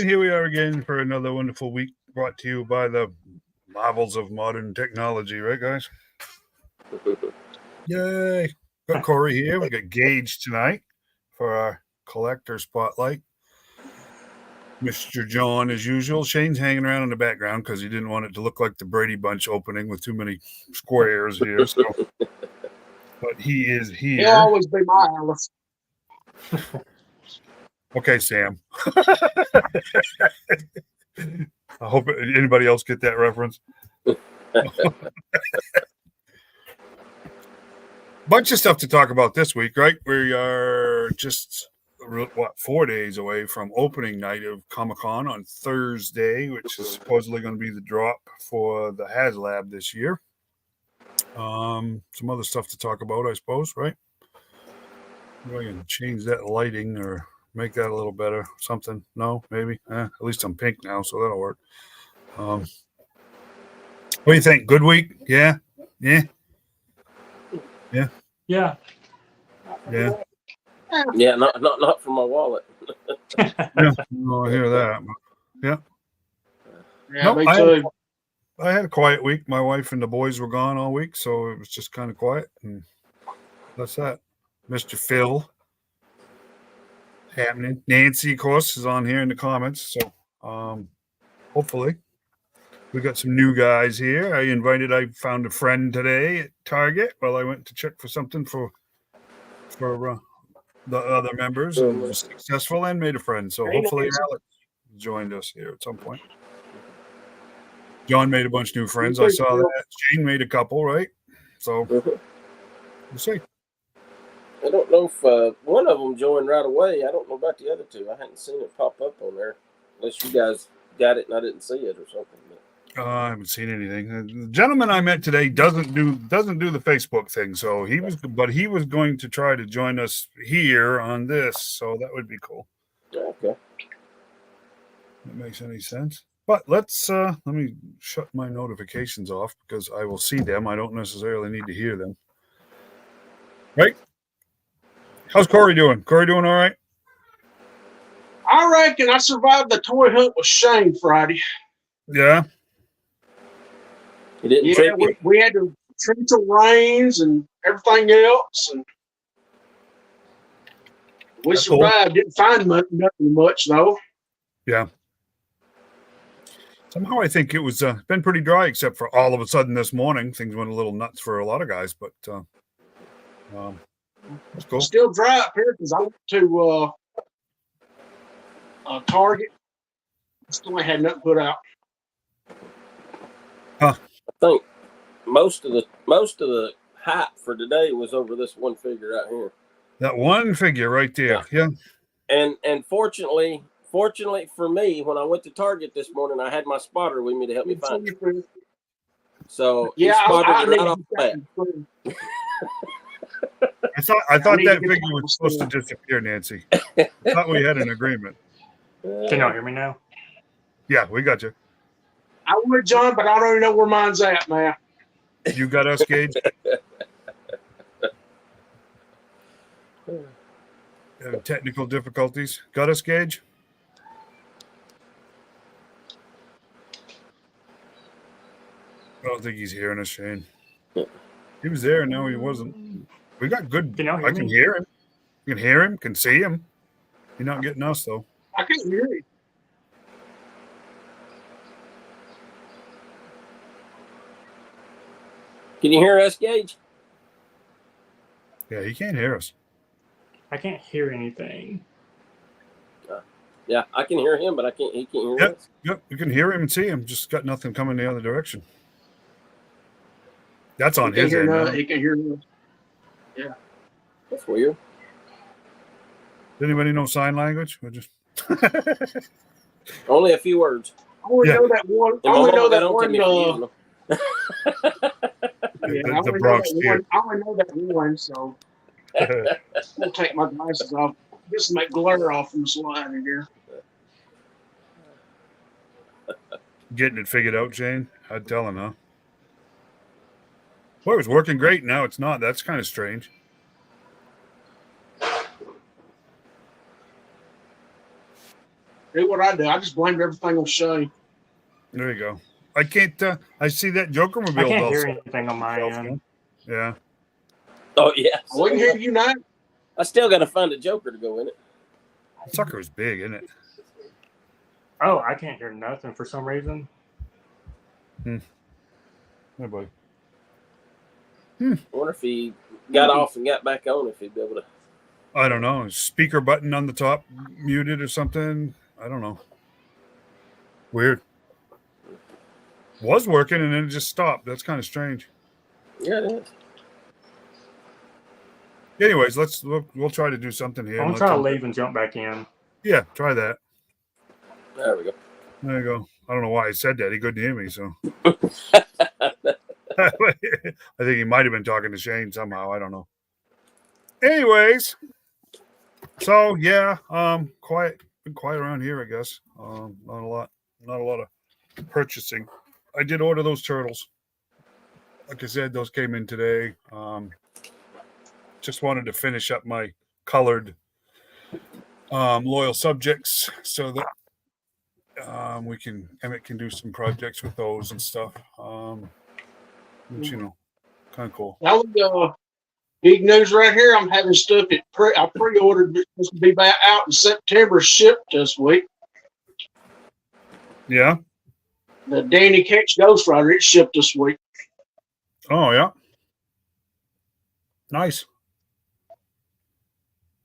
right, here we are again for another wonderful week brought to you by the marvels of modern technology, right, guys? Yay. Got Corey here. We got Gage tonight for our collector spotlight. Mr. John, as usual. Shane's hanging around in the background because he didn't want it to look like the Brady Bunch opening with too many squares here. So, but he is here. He'll always be my Alice. Okay, Sam. I hope anybody else get that reference. Bunch of stuff to talk about this week, right? We are just 4 days away from opening night of Comic-Con on Thursday, which is supposedly going to be the drop for the HasLab this year. Some other stuff to talk about, I suppose, right? Maybe I can change that lighting or make that a little better. Something? No, maybe. At least I'm pink now, so that'll work. What do you think? Good week? Yeah. Yeah. Yeah, not for my wallet. I hear that. Yeah. Yeah, me too. I had a quiet week. My wife and the boys were gone all week, so it was just kind of quiet. And that's that. Mr. Phil happening. Nancy, of course, is on here in the comments. So hopefully we got some new guys here. I found a friend today at Target while I went to check for something for the other members, and was successful and made a friend. So hopefully Alex joined us here at some point. John made a bunch of new friends. I saw that. Shane made a couple, right? So we'll see. I don't know if one of them joined right away. I don't know about the other two. I hadn't seen it pop up on there, unless you guys got it and I didn't see it or something. I haven't seen anything. The gentleman I met today doesn't do the Facebook thing, so he was going to try to join us here on this, so that would be cool. Okay. That makes any sense. But let me shut my notifications off because I will see them. I don't necessarily need to hear them. Right? How's Corey doing? Corey doing all right? I reckon I survived the toy hunt with Shane Friday. Yeah. You didn't we had to treat the rains and everything else, and we survived. Cool. Didn't find nothing much though. Yeah. Somehow I think it was been pretty dry, except for all of a sudden this morning things went a little nuts for a lot of guys. But that's cool. Still dry up here because I went to Target. Still ain't had nothing put out. Huh. I think most of the hype for today was over this one figure out here. That one figure right there, yeah. And fortunately for me, when I went to Target this morning, I had my spotter with me to help me find it. So yeah, he spotted it right off the bat. I thought that figure was supposed to disappear, Nancy. I thought we had an agreement. Can y'all hear me now? Yeah, we got you. I would, John, but I don't even know where mine's at now. You got us, Gage? Technical difficulties. Got us, Gage? I don't think he's hearing us, Shane. He was there, and now he wasn't. We got good. I can hear him. You can hear him, can see him. You're not getting us, though. I can't hear you. Can you hear us, Gage? Yeah, he can't hear us. I can't hear anything. Yeah, I can hear him, but he can't hear us. Yep, you can hear him and see him. Just got nothing coming the other direction. That's on his end. He can hear me. Yeah. That's weird. Does anybody know sign language? We're just only a few words. I only know that one. I only know that one. I only know that one, so I'll take my glasses off. Just make glare off from the slide in here. Getting it figured out, Shane? I'd tell him, huh? Well, it was working great. Now it's not. That's kind of strange. Do what I do. I just blamed everything on Shay. There you go. I can't. I see that Joker I mobile. can't hear anything on my end. Yeah. Oh yeah. We can hear you now. I still got to find a Joker to go in it. Sucker is big, isn't it? Oh, I can't hear nothing for some reason. Hey, boy. I wonder if he got off and got back on, if he'd be able to. I don't know. Speaker button on the top muted or something. I don't know. Weird. Was working and then it just stopped. That's kind of strange. Yeah, it is. Anyways, we'll try to do something here. I'm gonna try to leave and jump back in. Yeah, try that. There we go. There you go. I don't know why I said that. He couldn't hear me, so I think he might have been talking to Shane somehow. I don't know. Anyways, so yeah, quiet. Been quiet around here, I guess. Not a lot of purchasing. I did order those turtles. Like I said, those came in today. Just wanted to finish up my colored loyal subjects so that Emmett can do some projects with those and stuff. Which, kind of cool. That was big news right here. I'm having stuff I pre-ordered. It's supposed to be back out in September, shipped this week. Yeah. The Danny Ketch Ghost Rider, it's shipped this week. Oh yeah. Nice.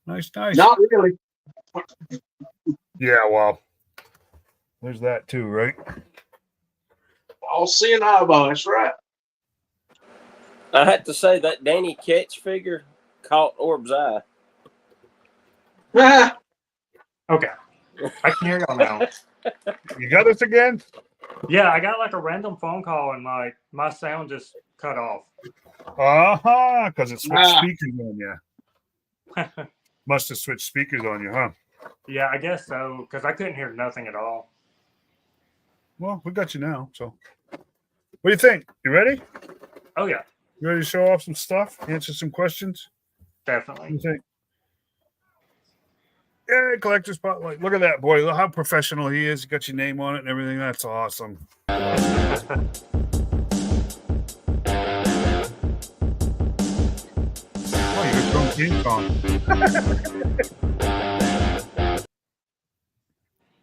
Nice. Not really. Yeah, well, there's that too, right? All seeing eyeball, that's right. I had to say that Danny Ketch figure caught Orb's eye. Okay. I can hear y'all now. You got us again? Yeah, I got like a random phone call and like my sound just cut off. Because it switched speakers on you. Must have switched speakers on you, huh? Yeah, I guess so, because I couldn't hear nothing at all. Well, we got you now, so. What do you think? You ready? Oh, yeah. You ready to show off some stuff? Answer some questions? Definitely. What do you think? Yeah, collector spotlight. Look at that, boy. Look how professional he is. You got your name on it and everything. That's awesome. Oh, you're from King Kong.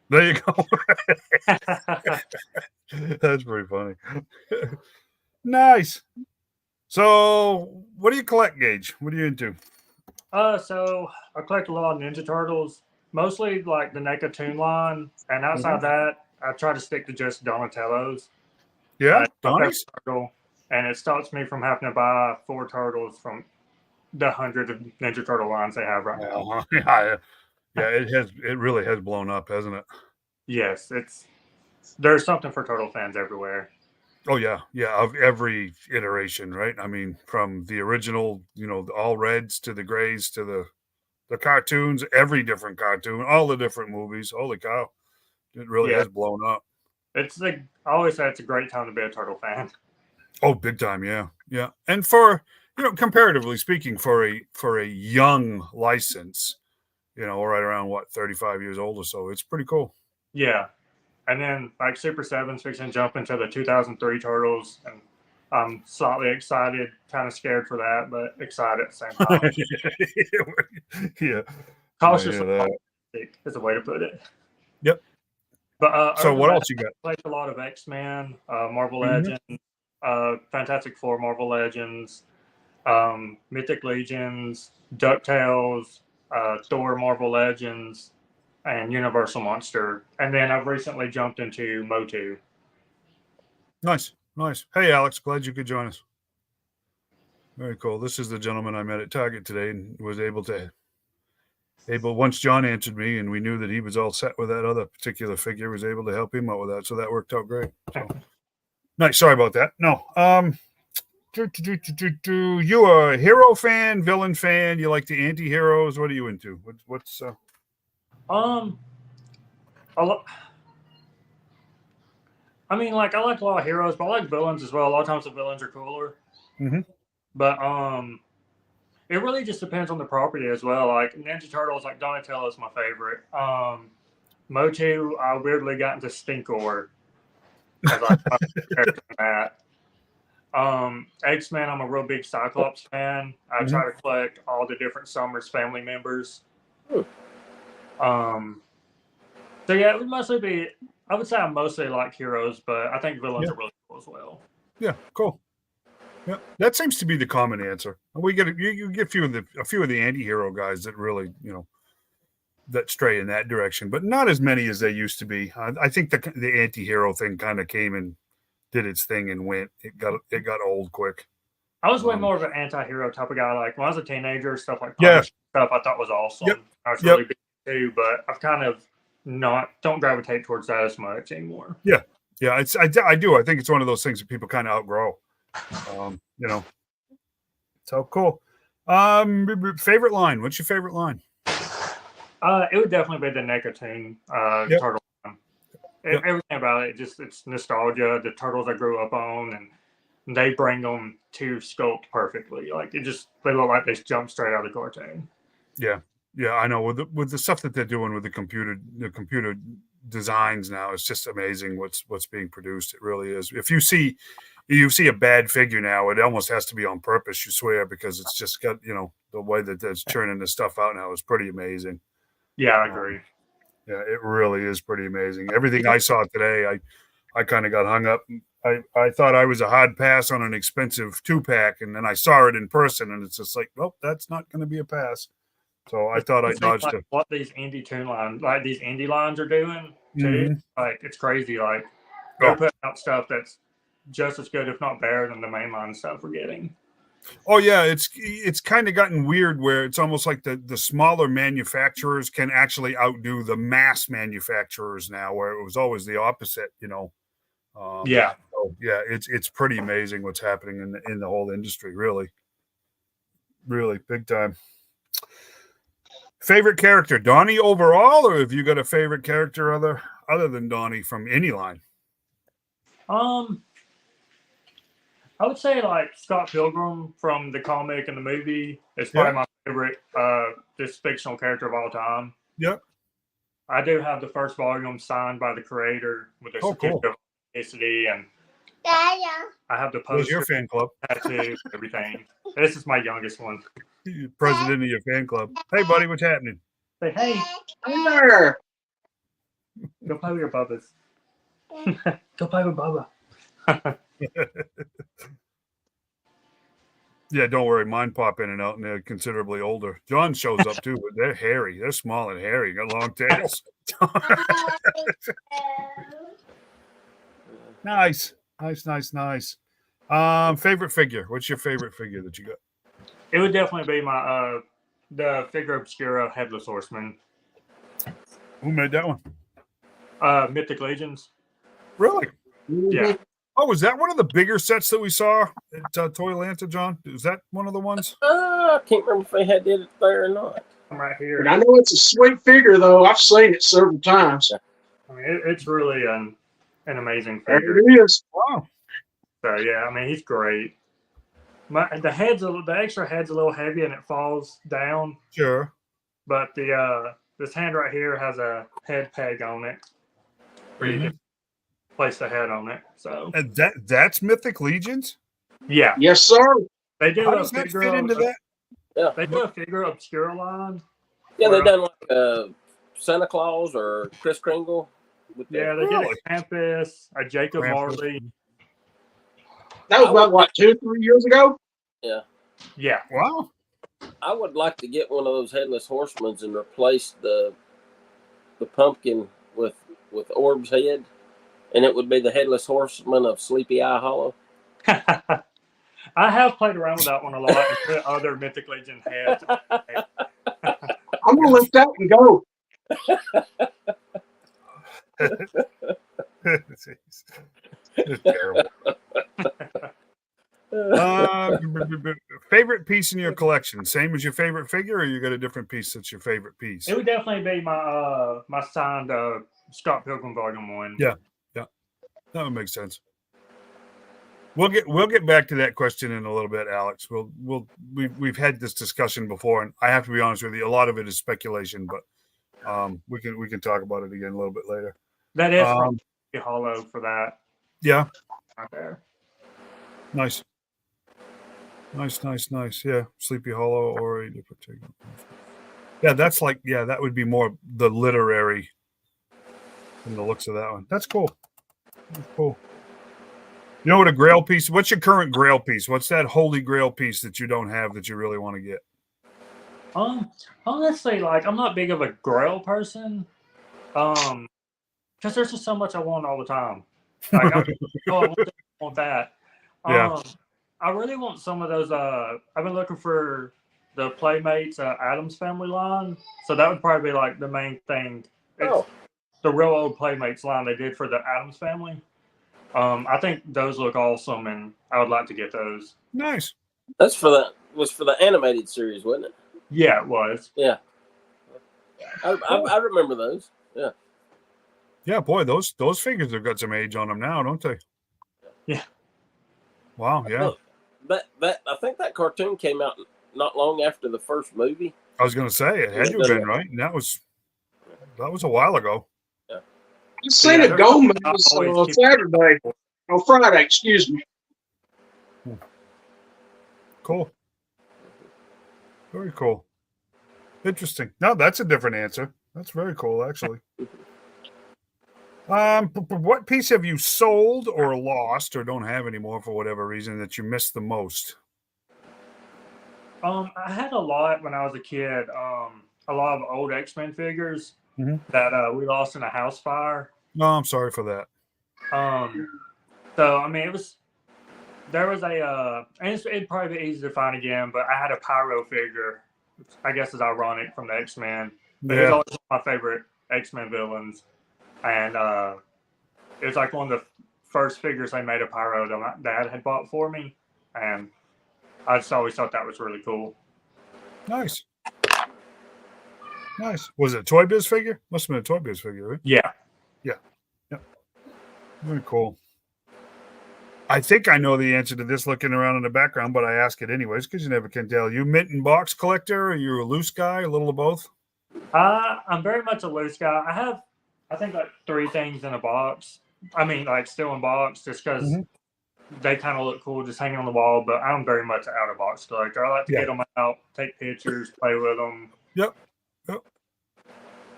There you go. That's pretty funny. Nice. So, what do you collect, Gage? What are you into? So I collect a lot of Ninja Turtles, mostly like the NECA Toon line, and outside that, I try to stick to just Donatello's. Yeah, Donnie's? And it stops me from having to buy 4 turtles from the 100 of Ninja Turtle lines they have right now. Yeah, it really has blown up, hasn't it? Yes, there's something for turtle fans everywhere. Oh yeah, of every iteration, right? I mean, from the original, all reds to the grays to the cartoons, every different cartoon, all the different movies. Holy cow, it really has blown up. I always say it's a great time to be a turtle fan. Oh, big time, yeah. And for comparatively speaking, for a young license, right around 35 years old or so, it's pretty cool. Yeah. And then, like, Super 7's fixing to jump into the 2003 Turtles, and I'm slightly excited, kind of scared for that, but excited at the same time. Yeah. Cautiously optimistic is a way to put it. Yep. But so what else you got? Played a lot of X-Men, Marvel Legends, Fantastic Four Marvel Legends, Mythic Legions, DuckTales, Thor Marvel Legends, and Universal Monster. And then I've recently jumped into Motu. Nice. Hey, Alex, glad you could join us. Very cool. This is the gentleman I met at Target today and was able, once John answered me and we knew that he was all set with that other particular figure, was able to help him out with that. So that worked out great. So. Nice. Sorry about that. No. You are a hero fan, villain fan? You like the anti-heroes? What are you into? What's I mean, like, I like a lot of heroes, but I like villains as well. A lot of times the villains are cooler. Mm-hmm. But it really just depends on the property as well. Like Ninja Turtles, like Donatello is my favorite. Motu, I weirdly got into Stinkor as I character in that. X-Men, I'm a real big Cyclops fan. I try to collect all the different Summers family members. So yeah, it would mostly be. I would say I mostly like heroes, but I think villains are really cool as well. Yeah, cool. Yeah, that seems to be the common answer. We get you get a few of the anti-hero guys that really that stray in that direction, but not as many as they used to be. I think the anti-hero thing kind of came and did its thing and went. It got old quick. I was way more of an anti-hero type of guy. Like when I was a teenager, stuff like Yeah. stuff I thought was awesome. Yep. I was really big too, but I've kind of don't gravitate towards that as much anymore. Yeah. I do. I think it's one of those things that people kind of outgrow. So cool. Favorite line? What's your favorite line? It would definitely be the Nicotine turtle line. Everything about it, it's nostalgia. The turtles I grew up on, and they bring them to sculpt perfectly. Like they look like they jumped straight out of the cartoon. Yeah, I know. With the stuff that they're doing with the computer designs now, it's just amazing what's being produced. It really is. If you see a bad figure now, it almost has to be on purpose. You swear, because it's just got the way that it's churning this stuff out now is pretty amazing. Yeah, I agree. Yeah, it really is pretty amazing. Everything I saw today, I kind of got hung up. I thought I was a hard pass on an expensive 2-pack, and then I saw it in person, and it's just like, well, that's not going to be a pass. So I thought I dodged it. What these indie lines are doing too, like it's crazy. Like they're putting out stuff that's just as good, if not better, than the mainline stuff we're getting. Oh yeah, it's kind of gotten weird where it's almost like the smaller manufacturers can actually outdo the mass manufacturers now, where it was always the opposite. So it's pretty amazing what's happening in the whole industry. Really, really big time. Favorite character, Donnie overall, or have you got a favorite character other than Donnie from any line? I would say like Scott Pilgrim from the comic and the movie is probably my favorite this fictional character of all time. Yep. I do have the first volume signed by the creator with a certificate of authenticity, and I have the poster. Where's your fan club? Tattoo, everything. This is my youngest one. President of your fan club. Hey, buddy, what's happening? Say, hey. Hey there. Go play with your bubbas. Go play with Bubba. Yeah, don't worry. Mine pop in and out, and they're considerably older. John shows up too, but they're hairy. They're small and hairy. Got long tails. Nice. Favorite figure? What's your favorite figure that you got? It would definitely be my the Figure Obscura Headless Horseman. Who made that one? Mythic Legions. Really? Yeah. Oh, was that one of the bigger sets that we saw at Toylanta, John? Is that one of the ones? I can't remember if they did it there or not. I'm right here. And I know it's a sweet figure, though. I've seen it several times. I mean, it's really an amazing figure. There it is. Wow. So yeah, I mean, he's great. The extra head's a little heavy and it falls down. Sure. But this hand right here has a head peg on it, where you can place the head on it. So and that's Mythic Legions? Yeah. Yes, sir. They do How does that fit into that? Yeah. They do a Figure Obscura line. Yeah, they've done like Santa Claus or Kris Kringle. They did a Krampus, a Jacob Marley. That was about, what, 2-3 years ago? Yeah. Yeah. Wow. I would like to get one of those Headless Horsemen and replace the pumpkin with Orb's head, and it would be the Headless Horseman of Sleepy Eye Hollow. I have played around with that one a lot and put other Mythic Legion heads. I'm going to let that one go. It's terrible. Favorite piece in your collection? Same as your favorite figure, or you got a different piece that's your favorite piece? It would definitely be my my signed Scott Pilgrim Volume 1. Yeah, that would make sense. We'll get back to that question in a little bit, Alex. We've had this discussion before, and I have to be honest with you, a lot of it is speculation, but We can talk about it again a little bit later. That is from Hollow for that. Yeah. Right there. Nice. Yeah, Sleepy Hollow or a particular. Yeah, that's like that would be more the literary from the looks of that one. That's cool. That's cool. You know what a Grail piece? What's your current Grail piece? What's that holy Grail piece that you don't have that you really want to get? Honestly, like I'm not big of a Grail person. Because there's just so much I want all the time. Like I want that. Yeah. I really want some of those. I've been looking for the Playmates Adams Family line, so that would probably be like the main thing. It's the real old Playmates line they did for the Adams Family. I think those look awesome, and I would like to get those. Nice. That's for the animated series, wasn't it? Yeah, it was. Yeah. I remember those. Yeah. Yeah, boy, those figures have got some age on them now, don't they? Yeah. Wow. Yeah. That I think that cartoon came out not long after the first movie. I was going to say it had to have been right, and that was a while ago. Yeah. I seen it go on Saturday. On Friday, excuse me. Cool. Very cool. Interesting. No, that's a different answer. That's very cool, actually. What piece have you sold or lost or don't have anymore for whatever reason that you missed the most? I had a lot when I was a kid. A lot of old X-Men figures that we lost in a house fire. No, I'm sorry for that. So I mean, there was and it'd probably be easy to find again, but I had a Pyro figure, which I guess is ironic from the X-Men. But he's always one of my favorite X-Men villains, and it was like one of the first figures they made of Pyro that my dad had bought for me, and I just always thought that was really cool. Nice. Was it a Toy Biz figure? Must have been a Toy Biz figure, right? Yeah. Very cool. I think I know the answer to this looking around in the background, but I ask it anyways because you never can tell. You mint and box collector? Are you a loose guy? A little of both? I'm very much a loose guy. I have, I think, like 3 things in a box. I mean, like still in box, just because they kind of look cool just hanging on the wall. But I'm very much an out-of-box collector. I like to get them out, take pictures, play with them. Yep.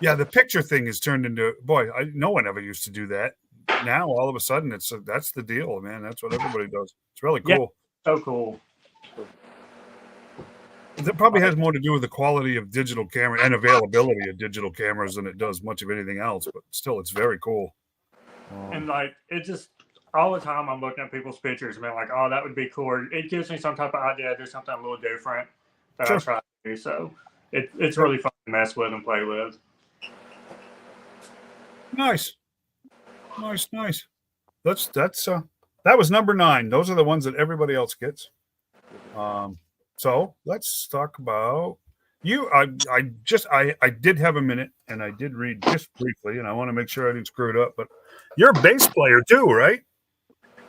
Yeah, the picture thing has turned into no one ever used to do that. Now all of a sudden that's the deal, man. That's what everybody does. It's really cool. Yeah, so cool. That probably has more to do with the quality of digital camera and availability of digital cameras than it does much of anything else. But still, it's very cool. And like it just all the time, I'm looking at people's pictures and being like, "Oh, that would be cool." It gives me some type of idea to do something a little different that I try to do. So it's really fun to mess with and play with. Nice. That's that was number 9. Those are the ones that everybody else gets. So let's talk about you. I did have a minute and I did read just briefly, and I want to make sure I didn't screw it up. But you're a bass player too, right?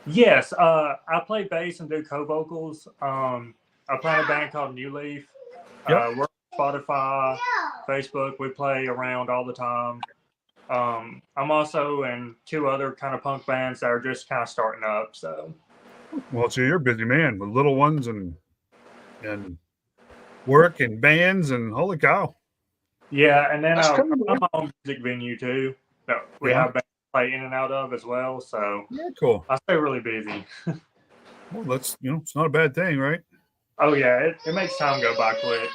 Yes, I play bass and do co-vocals. I play in a band called New Leaf. We're on Spotify, Facebook. We play around all the time. I'm also in 2 other kind of punk bands that are just kind of starting up. So you're a busy man with little ones and work and bands and holy cow. Yeah, and then I'm my own music venue too that we have bands play in and out of as well. So cool. I stay really busy. Well, that's it's not a bad thing, right? Oh yeah, it makes time go by quick.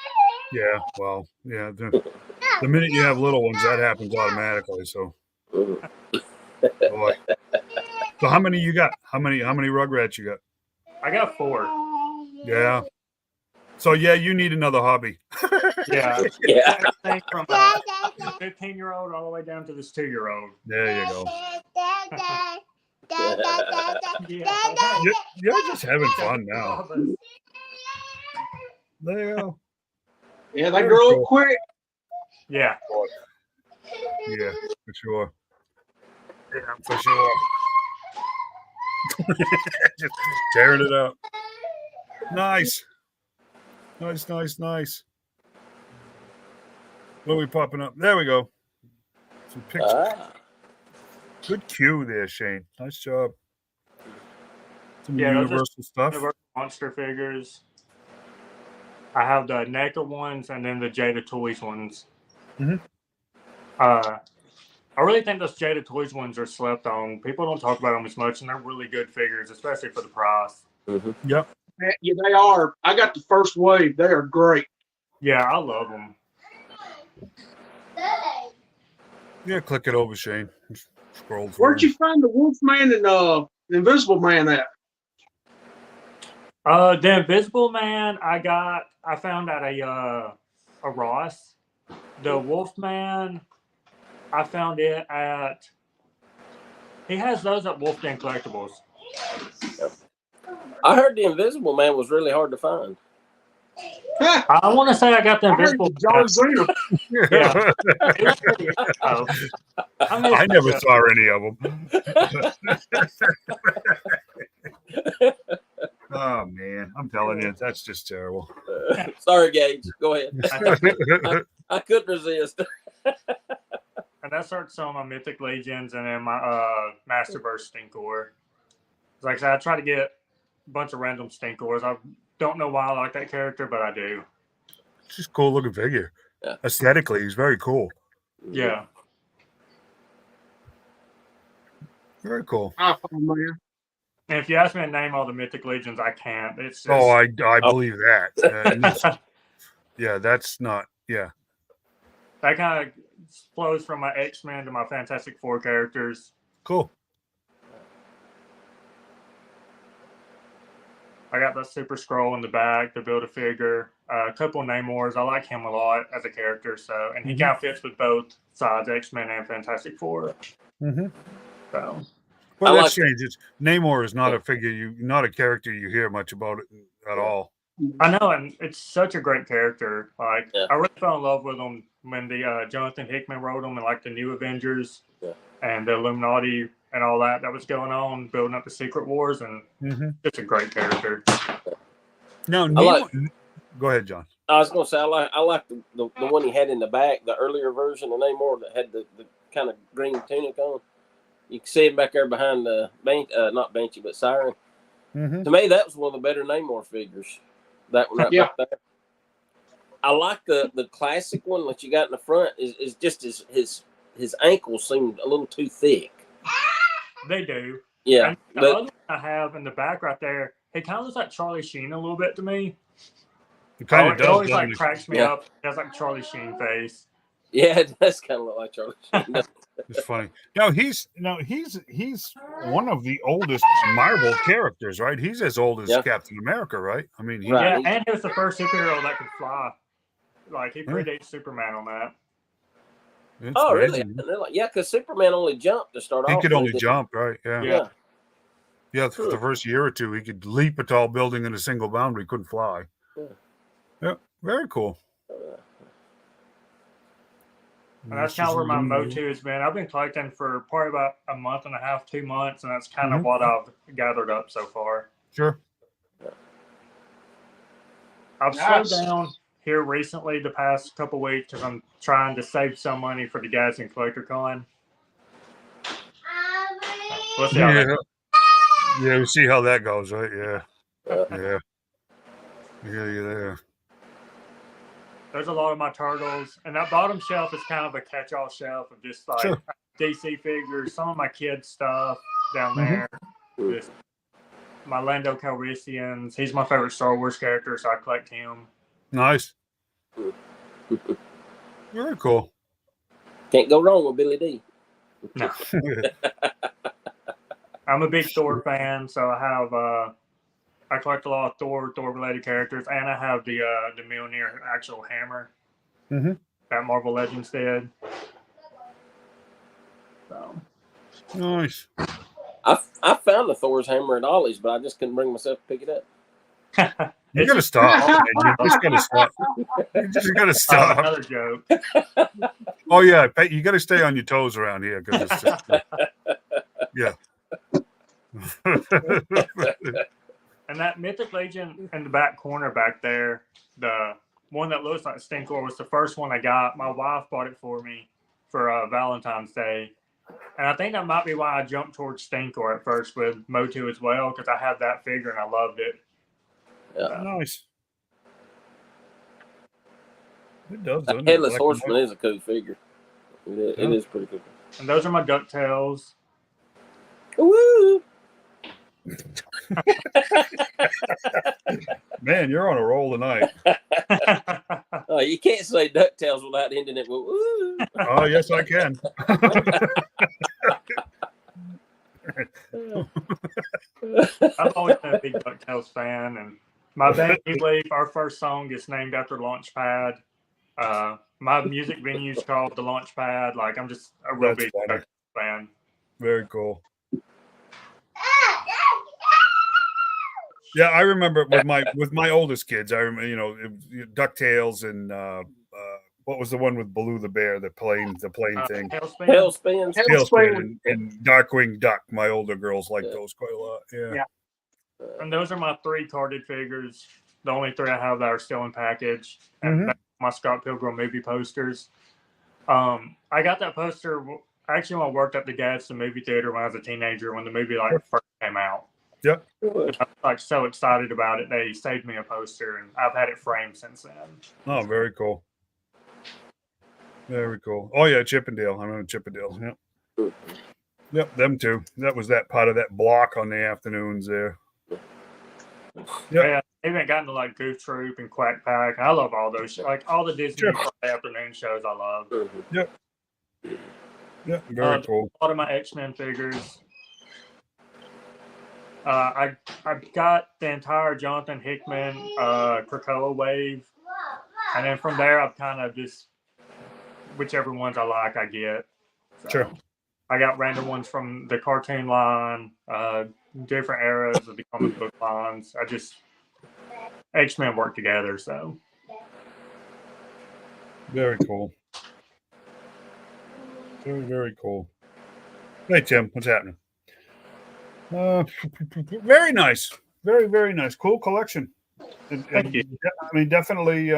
Yeah, well, yeah. The minute you have little ones, that happens automatically. So, boy. So how many you got? How many Rugrats you got? I got 4. Yeah. So you need another hobby. Yeah. Everything from a 15-year-old all the way down to this 2-year-old. There you go. You're just having fun now. There you go. Yeah, they grow up quick. Yeah. Yeah, for sure. Yeah, for sure. Just tearing it up. Nice. What are we popping up? There we go. Some pictures. Good cue there, Shane. Nice job. Some Universal stuff. Universal monster figures. I have the NECA ones and then the Jada Toys ones. I really think those Jada Toys ones are slept on. People don't talk about them as much, and they're really good figures, especially for the price. Yep. Yeah, they are. I got the first wave. They are great. Yeah, I love them. Yeah, click it over, Shane. Scroll through. Where'd you find the Wolfman and the Invisible Man at? The Invisible Man, I found at a Ross. The Wolfman, I found it at. He has those at Wolf Den Collectibles. I heard the Invisible Man was really hard to find. I want to say I got the Invisible John Cena. Yeah. I never saw any of them. Oh, man. I'm telling you, that's just terrible. Sorry, Gage. Go ahead. I couldn't resist. And that starts some of my Mythic Legions and then my Masterverse Stinkor. Like I said, I try to get a bunch of random Stinkors. I don't know why I like that character, but I do. It's just a cool looking figure. Yeah. Aesthetically, he's very cool. Yeah. Very cool. Oh, man. And if you ask me to name all the Mythic Legions, I can't. It's just, I believe that. Yeah, that's not. Yeah. That kind of flows from my X-Men to my Fantastic Four characters. Cool. I got that Super Scroll in the back to build a figure. A couple of Namors. I like him a lot as a character. So, and he kind of fits with both sides, X-Men and Fantastic Four. So, well, that changes. Namor is not a figure not a character you hear much about it at all. I know, and it's such a great character. Like, I really fell in love with him when the Jonathan Hickman wrote him in like the New Avengers and the Illuminati and all that was going on, building up the Secret Wars, and it's a great character. No, go ahead, John. I was going to say I like the one he had in the back, the earlier version of Namor that had the kind of green tunic on. You can see him back there behind the not Banshee, but Siren. To me, that was one of the better Namor figures. That one right back there. I like the classic one that you got in the front. Is just his ankles seemed a little too thick. They do. Yeah. And the other one I have in the back right there, he kind of looks like Charlie Sheen a little bit to me. It kind of does. It always like cracks me up. It has like Charlie Sheen face. Yeah, it does kind of look like Charlie Sheen. It's funny. He's one of the oldest Marvel characters, right? He's as old as Captain America, right? I mean, and he was the first superhero that could fly. Like he predates Superman on that. It's really? Yeah, because Superman only jumped to start off. He could only jump, right? Yeah. For the first year or two, he could leap a tall building in a single bound, but he couldn't fly. Yeah, very cool. And that's kind of where my motu has been. I've been collecting for probably about a month and a half, 2 months, and that's kind of what I've gathered up so far. Sure. I've slowed down here recently the past couple weeks because I'm trying to save some money for the Gadsden Collector Con. We'll see how that we'll see how that goes, right? Yeah. You're there. There's a lot of my turtles, and that bottom shelf is kind of a catch-all shelf of just like DC figures, some of my kids' stuff down there. Just my Lando Calrissians. He's my favorite Star Wars character, so I collect him. Nice. Very cool. Can't go wrong with Billy D. No. I'm a big Thor fan, so I have I collect a lot of Thor-related characters, and I have the Mjolnir actual hammer that Marvel Legends did. So nice. I found the Thor's hammer at Ollie's, but I just couldn't bring myself to pick it up. You gotta stop. You just gotta stop. You just gotta stop. Another joke. Oh yeah, you gotta stay on your toes around here because it's just, And that Mythic Legion in the back corner back there, the one that looks like Stinkor was the first one I got. My wife bought it for me for Valentine's Day. And I think that might be why I jumped towards Stinkor at first with Motu as well, because I had that figure and I loved it. Nice. It does, doesn't Headless it? Horseman is a cool figure. It is pretty cool. And those are my DuckTales. Woo! Man, you're on a roll tonight. Oh, you can't say DuckTales without ending it with woo. Oh, yes, I can. I've always been a big DuckTales fan, and my band Leaf, our first song is named after Launchpad. My music venue is called the Launchpad. Like, I'm just a real big DuckTales fan. Very cool. Yeah, I remember with my oldest kids. I remember, DuckTales and what was the one with Baloo the bear, the plane thing, Tailspin, and Darkwing Duck. My older girls like those quite a lot. Yeah. And those are my 3 carded figures. The only 3 I have that are still in package. And that's my Scott Pilgrim movie posters. I got that poster actually when I worked at the Gadsden movie theater when I was a teenager, when the movie first came out. Yep. I was so excited about it. They saved me a poster, and I've had it framed since then. Oh, very cool. Very cool. Oh yeah, Chippendale. I remember Chippendale. Yep. Yep, them too. That was that part of that block on the afternoons there. Yep. Yeah, I haven't gotten to like Goof Troop and Quack Pack. I love all those like all the Disney Friday afternoon shows. I love. Yep. Yep. Very cool. A lot of my X-Men figures. I got the entire Jonathan Hickman Krakoa wave, and then from there I've kind of just whichever ones I like I get. So sure. I got random ones from the cartoon line, different eras of the comic book lines. X-Men work together, so. Very cool. Very, very cool. Hey, Tim, what's happening? Very nice. Very, very nice. Cool collection. Thank you. I mean, definitely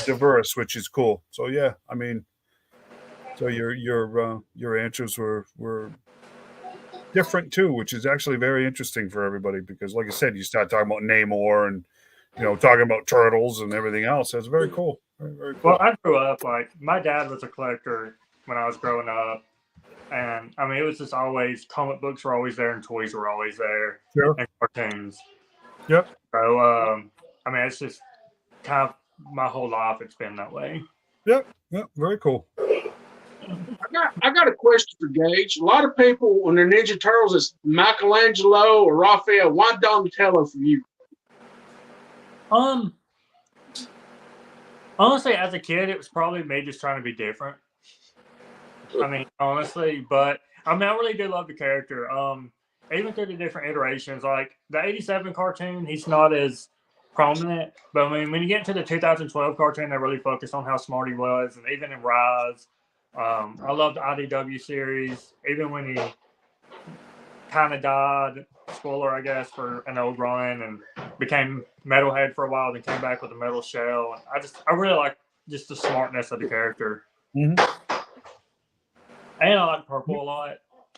diverse, which is cool. So, yeah, I mean, so your answers were different too, which is actually very interesting for everybody because, like I said, you start talking about Namor and talking about turtles and everything else. That's very cool. Very, very cool. Well, I grew up like my dad was a collector when I was growing up, and I mean it was just always comic books were always there and toys were always there, and cartoons. Yep. So I mean it's just kind of my whole life it's been that way. Yep. Yep. Very cool. I got a question for Gage. A lot of people, when they're Ninja Turtles, it's Michelangelo or Raphael. Why Donatello for you? Honestly, as a kid, it was probably me just trying to be different. I mean, honestly, but I mean, I really do love the character. Even through the different iterations, like the '87 cartoon, he's not as prominent. But I mean, when you get into the 2012 cartoon, they really focus on how smart he was, and even in Rise. I love the IDW series, even when he kind of died, spoiler, I guess, for an old run and became Metalhead for a while, then came back with a metal shell. And I really like just the smartness of the character. Mm-hmm. And I like purple a lot.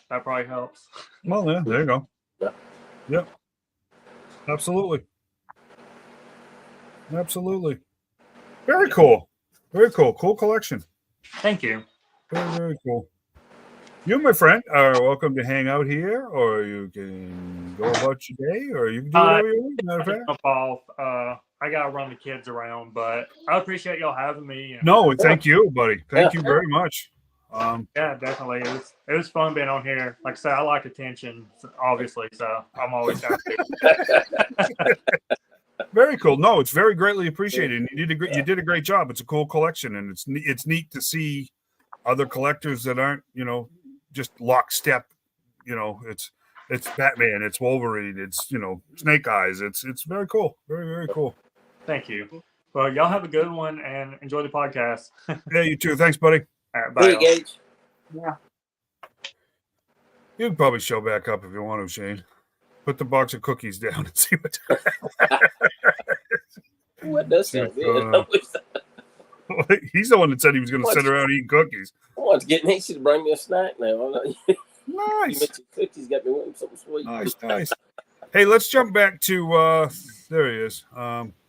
That probably helps. Well, yeah, there you go. Yep. Absolutely. Absolutely. Very cool. Very cool. Cool collection. Thank you. Very, very cool. You, my friend, are welcome to hang out here, or you can go about your day, or you can do whatever you want. Matter of fact, jump off. I gotta run the kids around, but I appreciate y'all having me. No, thank you, buddy. Thank you very much. Yeah, definitely. It was fun being on here. Like I said, I like attention, obviously, so I'm always happy. Very cool. No, it's very greatly appreciated. And you did a great job. It's a cool collection, and it's neat to see other collectors that aren't, just lockstep. It's Batman, it's Wolverine, it's Snake Eyes. It's very cool. Very, very cool. Thank you. Well, y'all have a good one and enjoy the podcast. Yeah, you too. Thanks, buddy. All right, bye. Gage. Yeah. You can probably show back up if you want to, Shane. Put the box of cookies down and see what. What does sound good? He's the one that said he was going to sit around eating cookies. Well, it's getting easy to bring me a snack now. You Nice. mentioned cookies, got me wanting something sweet. Nice. Hey, let's jump back to there he is.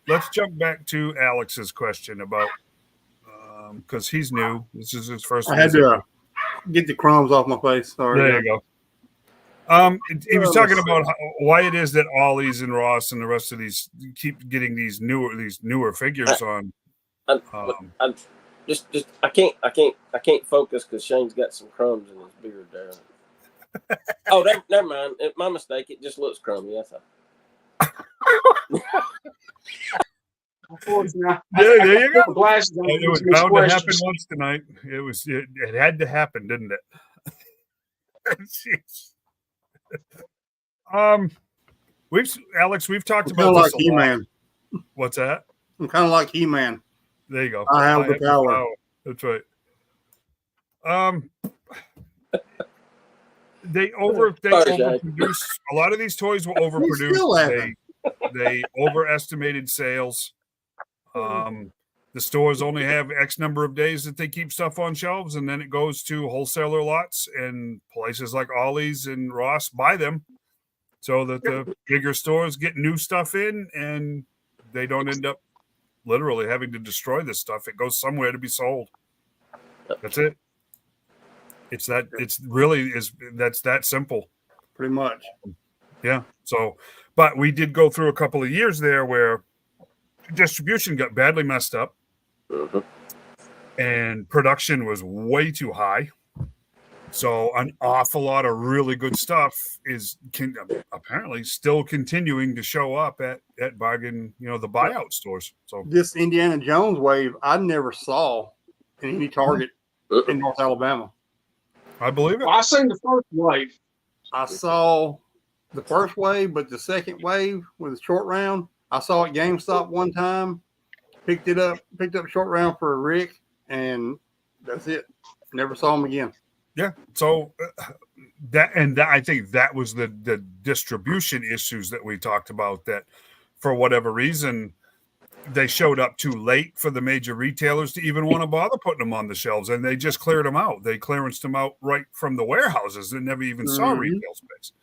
Let's jump back to Alex's question about because he's new. This is his first. I had to get the crumbs off my face. Sorry. There you go. He was talking about why it is that Ollie's and Ross and the rest of these keep getting these newer figures on. I can't focus because Shane's got some crumbs in his beard there. Oh, never mind. My mistake. It just looks crummy. That's all. Yeah, there you go. It was bound to happen once tonight. It had to happen, didn't it? We've talked about this like He-Man. What's that? I'm kind of like He-Man. There you go. I have the power. That's right. They overproduce. A lot of these toys were overproduced. They overestimated sales. The stores only have X number of days that they keep stuff on shelves, and then it goes to wholesaler lots, and places like Ollie's and Ross buy them so that the bigger stores get new stuff in, and they don't end up literally having to destroy this stuff. It goes somewhere to be sold. That's it. That's that simple. Pretty much. Yeah. So, but we did go through a couple of years there where distribution got badly messed up, and production was way too high. So an awful lot of really good stuff is apparently still continuing to show up at bargain, the buyout stores. So this Indiana Jones wave, I never saw in any Target in North Alabama. I believe it. Well, I seen the first wave. I saw the first wave, but the second wave with the short round, I saw at GameStop one time, picked up short round for Rick, and that's it. Never saw him again. Yeah. So that I think that was the distribution issues that we talked about, that for whatever reason they showed up too late for the major retailers to even want to bother putting them on the shelves, and they just cleared them out. They clearanced them out right from the warehouses and never even saw retail space.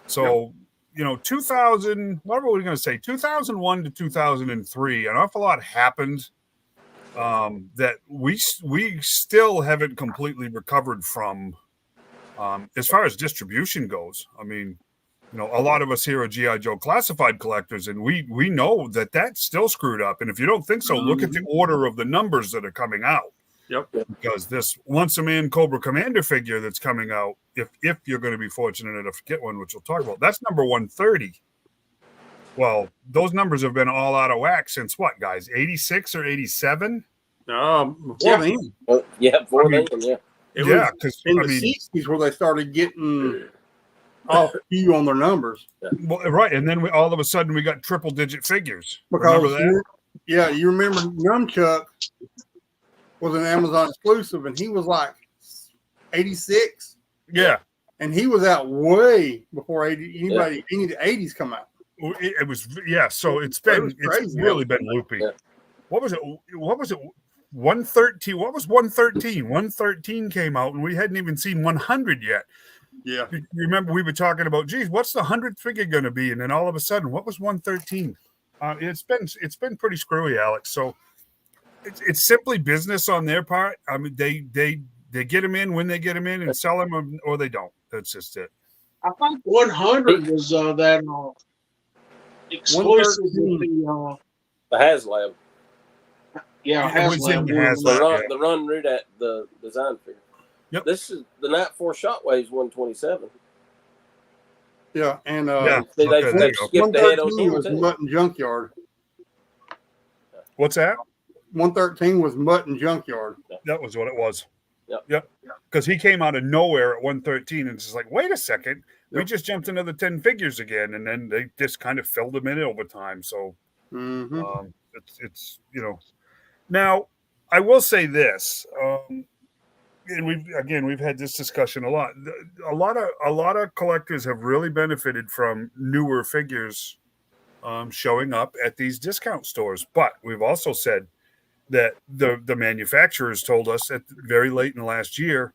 So, 2000, what were we going to say? 2001 to 2003, an awful lot happened that we still haven't completely recovered from as far as distribution goes. I mean, a lot of us here are G.I. Joe classified collectors, and we know that that's still screwed up. And if you don't think so, look at the order of the numbers that are coming out. Yep. Because this Once a Man Cobra Commander figure that's coming out, if you're going to be fortunate enough to get one, which we'll talk about, that's number 130. Well, those numbers have been all out of whack since what, guys? 86 or 87? Before then. Before then, yeah. Because in the 60s where they started getting off few on their numbers. Well, right, and then all of a sudden we got triple-digit figures. Because remember that? You remember Nunchuck was an Amazon exclusive, and he was like 86. Yeah, and he was out way before any of the 80s come out. It was So it's really been loopy. Yeah. What was it? 113. What was 113? 113 came out, and we hadn't even seen 100 yet. Yeah. You remember we were talking about, geez, what's the 100th figure going to be? And then all of a sudden, what was 113? It's been pretty screwy, Alex. So it's simply business on their part. I mean, they get them in when they get them in and sell them, or they don't. That's just it. I think 100 was that exclusive to the HasLab. Yeah, HasLab. The run route at the design figure. Yep. This is the Night 4 Shockwave's 127. Yeah, and they skipped ahead on him was Mutton Junkyard. What's that? 113 was Mutton Junkyard. That was what it was. Yep. Because he came out of nowhere at 113, and it's just like, wait a second, we just jumped another 10 figures again, and then they just kind of filled them in over time. So it's Now, I will say this, and we've had this discussion a lot. A lot of collectors have really benefited from newer figures showing up at these discount stores. But we've also said that the manufacturers told us at very late in the last year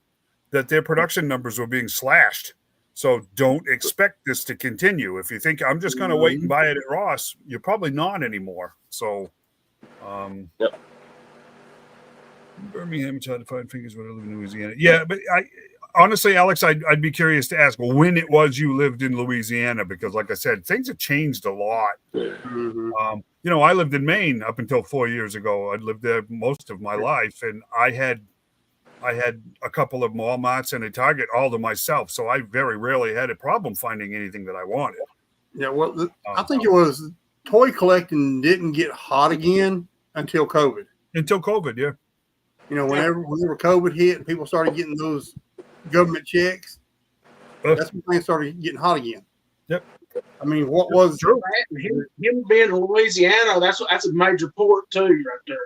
that their production numbers were being slashed. So don't expect this to continue. If you think I'm just going to wait and buy it at Ross, you're probably not anymore. So, Yep. Birmingham tried to find figures when I live in Louisiana. Yeah, but honestly, Alex, I'd be curious to ask when it was you lived in Louisiana, because like I said, things have changed a lot. Mm-hmm. I lived in Maine up until 4 years ago. I lived there most of my life, and I had a couple of Walmarts and a Target all to myself, so I very rarely had a problem finding anything that I wanted. Yeah, well, I think it was toy collecting didn't get hot again until COVID. Until COVID, yeah. Whenever COVID hit and people started getting those government checks, that's when things started getting hot again. Yep. I mean, what was true? Him being in Louisiana, that's a major port too, right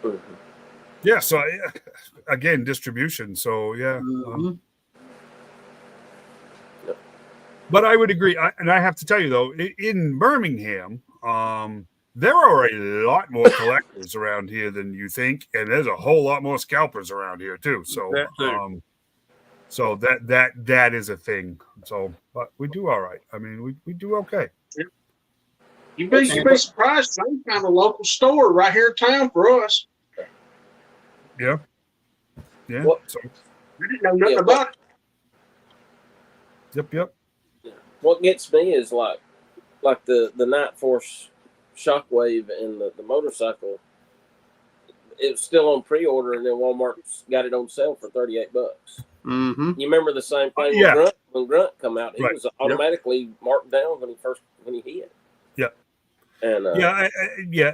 there. Yeah. So again, distribution. So yeah. But I would agree, and I have to tell you though, in Birmingham, there are a lot more collectors around here than you think, and there's a whole lot more scalpers around here too. So, so that is a thing. So, but we do all right. I mean, we do okay. You'd be surprised. Some kind of local store right here in town for us. Yeah. Yeah. So, we didn't know nothing about it. Yep. Yeah. What gets me is like the Night Force Shockwave and the motorcycle. It was still on pre-order, and then Walmart got it on sale for $38. Mm-hmm. You remember the same thing when Grunt come out? He was automatically marked down when he hit. Yeah. And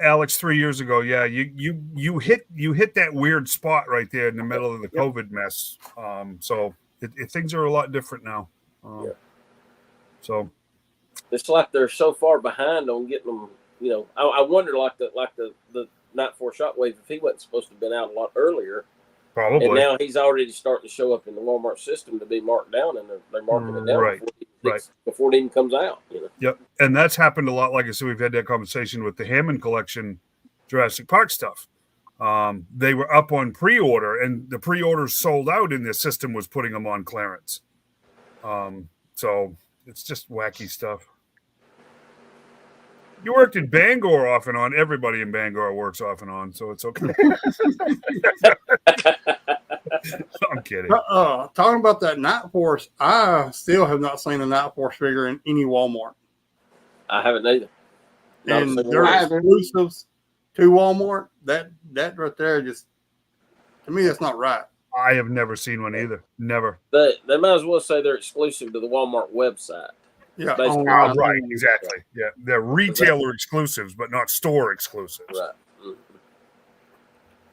Alex, 3 years ago, you hit that weird spot right there in the middle of the COVID mess. So things are a lot different now. So it's like they're so far behind on getting them. I wonder, like the Night Force Shockwave, if he wasn't supposed to have been out a lot earlier. Probably. And now he's already starting to show up in the Walmart system to be marked down, and they're marking it down before it even comes out. Yep, and that's happened a lot. Like I said, we've had that conversation with the Hammond Collection Jurassic Park stuff. They were up on pre-order, and the pre-orders sold out, and the system was putting them on clearance. So it's just wacky stuff. You worked in Bangor off and on. Everybody in Bangor works off and on, so it's okay. I'm kidding. Talking about that Night Force, I still have not seen a Night Force figure in any Walmart. I haven't either. And they're exclusives to Walmart. That right there, just to me, that's not right. I have never seen one either. Never. They might as well say they're exclusive to the Walmart website. Yeah, right, exactly. Yeah, they're retailer exclusives, but not store exclusives. Right. Mm-hmm.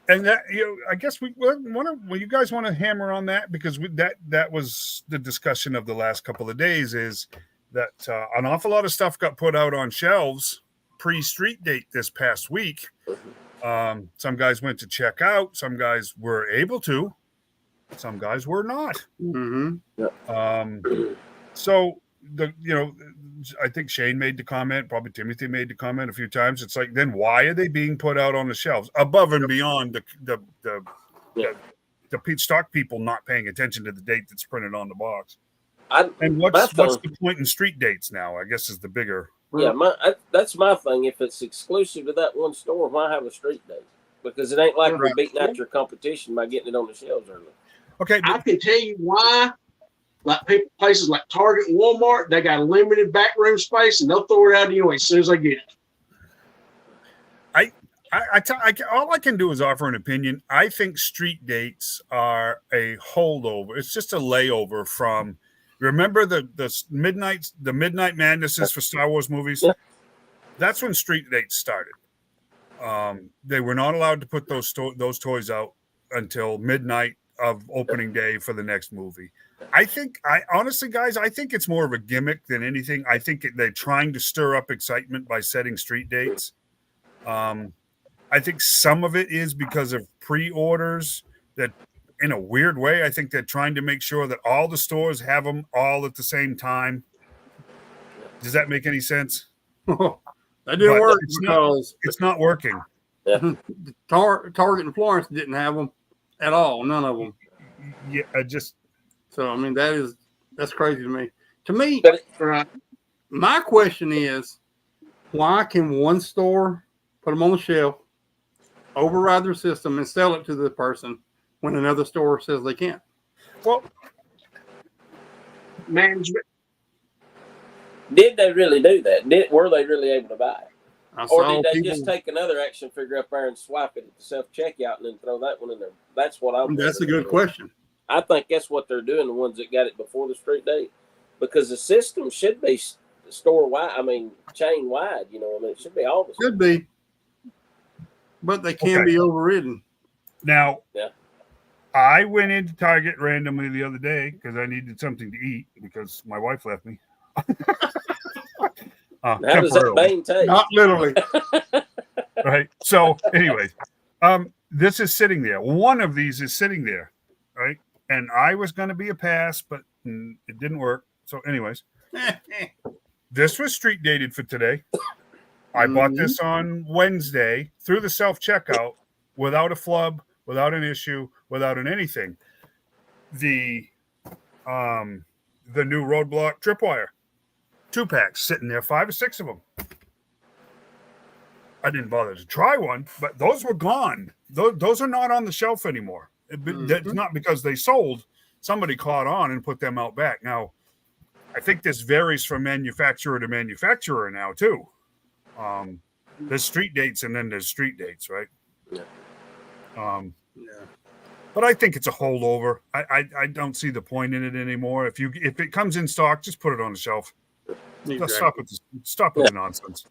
And that, I guess you guys want to hammer on that, because that was the discussion of the last couple of days, is that an awful lot of stuff got put out on shelves pre-street date this past week. Some guys went to check out. Some guys were able to. Some guys were not. Mm-hmm. So I think Shane made the comment, probably Timothy made the comment a few times. It's like, then why are they being put out on the shelves above and beyond the stock people not paying attention to the date that's printed on the box? And what's the point in street dates now? I guess is the bigger. Yeah, that's my thing. If it's exclusive to that one store, why have a street date? Because it ain't like you're beating out your competition by getting it on the shelves early. Okay, I can tell you why. Like places like Target and Walmart, they got a limited backroom space, and they'll throw it out anyway as soon as they get it. All I can do is offer an opinion. I think street dates are a holdover. It's just a layover from. Remember the midnight madnesses for Star Wars movies? Yeah. That's when street dates started. They were not allowed to put those toys out until midnight of opening day for the next movie. Honestly, guys, I think it's more of a gimmick than anything. I think they're trying to stir up excitement by setting street dates. I think some of it is because of pre-orders that, in a weird way, I think they're trying to make sure that all the stores have them all at the same time. Does that make any sense? That didn't work it's not working. Yeah. Target and Florence didn't have them at all. None of them. Yeah, So I mean that's crazy to me. To me, Right. my question is, why can one store put them on the shelf, override their system, and sell it to the person when another store says they can't? well, Management. Did they really do that? Were they really able to buy it? I Or saw did they people. just take another action figure up there and swipe it at the self checkout and then throw that one in there? That's what I'm. That's a good question. I think that's what they're doing. The ones that got it before the street date, because the system should be store wide. I mean, chain wide. You know, I mean, it should be all the. Could be, but they can be overridden. Now, Yeah. I went into Target randomly the other day because I needed something to eat because my wife left me. How does that bane taste? Not literally. Right. So, anyways, this is sitting there. One of these is sitting there, right? And I was going to be a pass, but it didn't work. So, anyways, this was street dated for today. I bought this on Wednesday through the self checkout without a flub, without an issue, without an anything. The new Roadblock tripwire 2-packs sitting there, 5 or 6 of them. I didn't bother to try one, but those were gone. Those are not on the shelf anymore. It's not because they sold. Somebody caught on and put them out back. Now, I think this varies from manufacturer to manufacturer now too. There's street dates and then there's street dates, right? Yeah. But I think it's a holdover. I don't see the point in it anymore. If it comes in stock, just put it on the shelf. Exactly. Stop with the nonsense.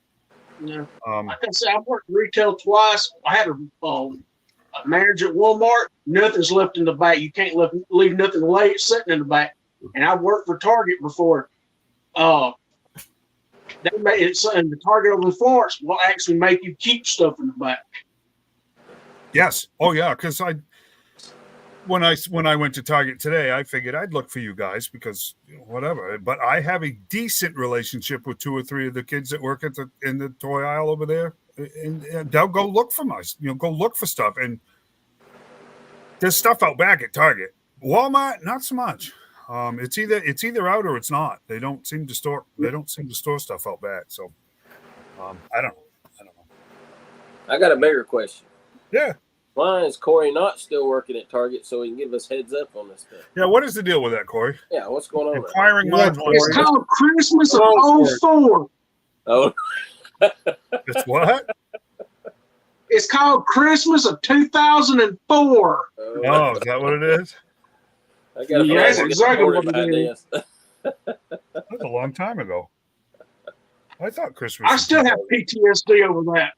Yeah. Like I said, I've worked retail twice. I had a manager at Walmart. Nothing's left in the back. You can't leave nothing late sitting in the back. And I worked for Target before. They made it something. The Target over in Florence will actually make you keep stuff in the back. Yes. Oh yeah. Because when I went to Target today, I figured I'd look for you guys because whatever. But I have a decent relationship with 2 or 3 of the kids that work in the toy aisle over there, and they'll go look for go look for stuff. And there's stuff out back at Target. Walmart, not so much. It's either out or it's not. They don't seem to store stuff out back. So I don't know. I got a bigger question. Yeah. Why is Corey not still working at Target so he can give us heads up on this stuff? Yeah, what is the deal with that, Corey? Yeah, what's going on? Inquiring minds. It's called Christmas of 04. Oh, It's what? It's called Christmas of 2004. Oh, is that what it is? I got a Yes, exactly what it is. That's a long time ago. I thought Christmas. I still have PTSD over that.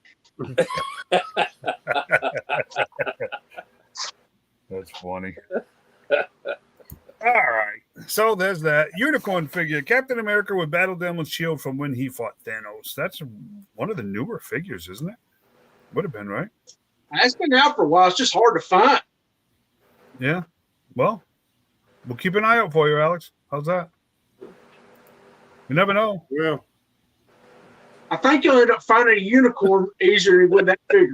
That's funny. All right. So there's that unicorn figure. Captain America with Battle Damage Shield from when he fought Thanos. That's one of the newer figures, isn't it? Would have been, right? It's been out for a while. It's just hard to find. Yeah. Well, we'll keep an eye out for you, Alex. How's that? You never know. Well, I think you'll end up finding a unicorn easier with that figure.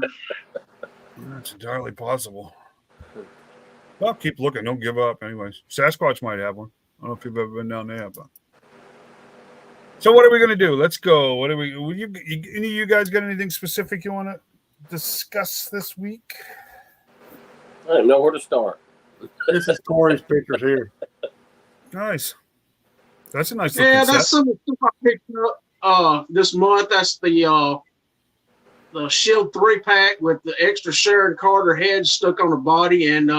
That's entirely possible. Well, keep looking. Don't give up. Anyways, Sasquatch might have one. I don't know if you've ever been down there, but. So what are we going to do? Let's go. What are we? Any of you guys got anything specific you want to discuss this week? I don't know where to start. this is Corey's pictures here. Nice. That's a nice looking Yeah, that's set. some of the stuff I picked up this month. That's the Shield 3-pack with the extra Sharon Carter head stuck on the body and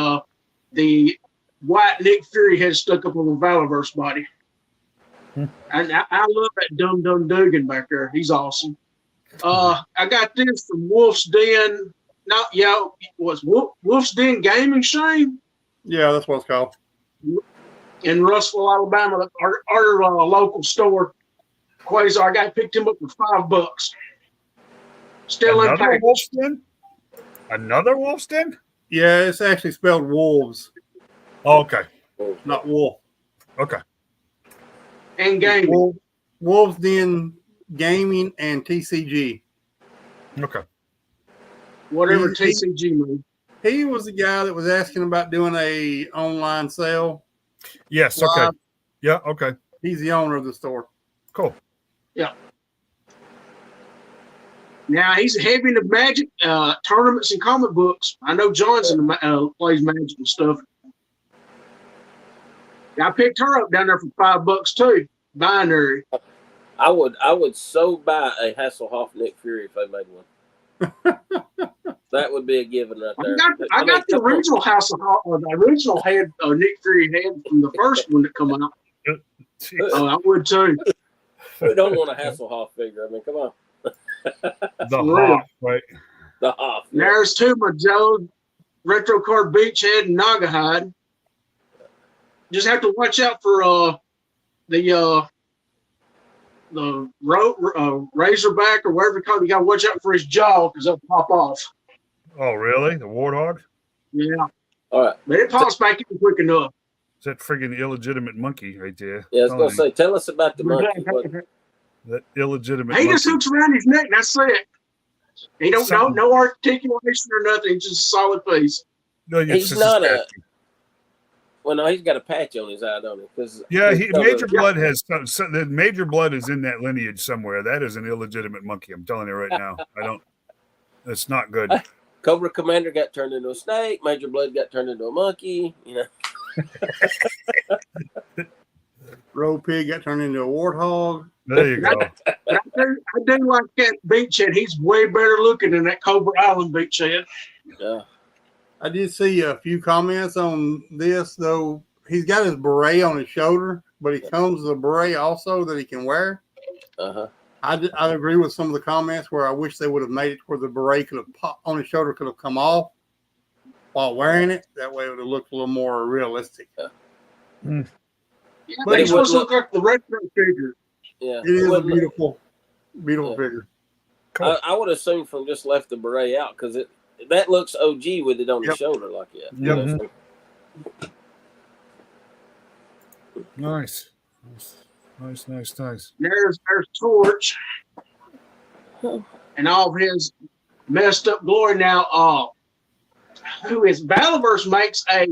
the white Nick Fury head stuck up on the Valorverse body. And I love that Dum Dum Dugan back there. He's awesome. I got this from Wolf's Den. Was Wolf's Den Gaming, Shane? Yeah, that's what it's called. In Russellville, Alabama, our local store. Quasar, I picked him up for $5. Still in Another package. Wolf's Den? Another Wolf's Den? Yeah, it's actually spelled wolves, Oh, okay. not wolf. Okay. And gaming. Wolves Den Gaming and TCG. Okay. whatever He- TCG movie. He was the guy that was asking about doing a online sale. Yes. Okay. Live. Yeah. Okay. He's the owner of the store. Cool. Now he's heavy into Magic tournaments and comic books. I know Johnson plays Magic and stuff. I picked her up down there for $5 too. Binary. I would so buy a Hasselhoff Nick Fury if they made one. That would be a given right there. I got the original House of the original head Nick Fury head from the first one that come out. I would too. We don't want a Hasselhoff figure. I mean, come on. The Hoff, right? The Hoff. Yeah. There's two of my Joe retro card Beachhead and Nagahide. Just have to watch out for the Razorback or whatever you call it. You got to watch out for his jaw because they'll pop off. Oh, really? The Warthog? Yeah. All right. But it pops back in quick enough. Is that friggin' illegitimate monkey right there? Yeah, I was going to say, tell us about the monkey. That illegitimate He monkey. just hooks around his neck. That's it. He don't know no articulation or nothing. He's just a solid piece. No, it's He's just not his a. tattoo. Well, no, he's got a patch on his eye, don't he? Cause Yeah, Major Blood has the Major Blood is in that lineage somewhere. That is an illegitimate monkey. I'm telling you right now. It's not good. Cobra Commander got turned into a snake. Major Blood got turned into a monkey. You know. Road Pig got turned into a warthog. There you go. I do like that Beachhead. He's way better looking than that Cobra Island Beachhead. Yeah. I did see a few comments on this, though. He's got his beret on his shoulder, but he comes with a beret also that he can wear. Uh-huh. I agree with some of the comments where I wish they would have made it where the beret could have popped on his shoulder, could have come off while wearing it. That way it would have looked a little more realistic. Yeah, But but he's he would supposed to look like the retro figure. Yeah. It is a Well, beautiful Yeah. figure. Cool. I would assume from just left the beret out because that looks OG with it on the Yep. shoulder like that. Yep. Nice. There's Torch and all of his messed up glory. Now, who is Battleverse makes a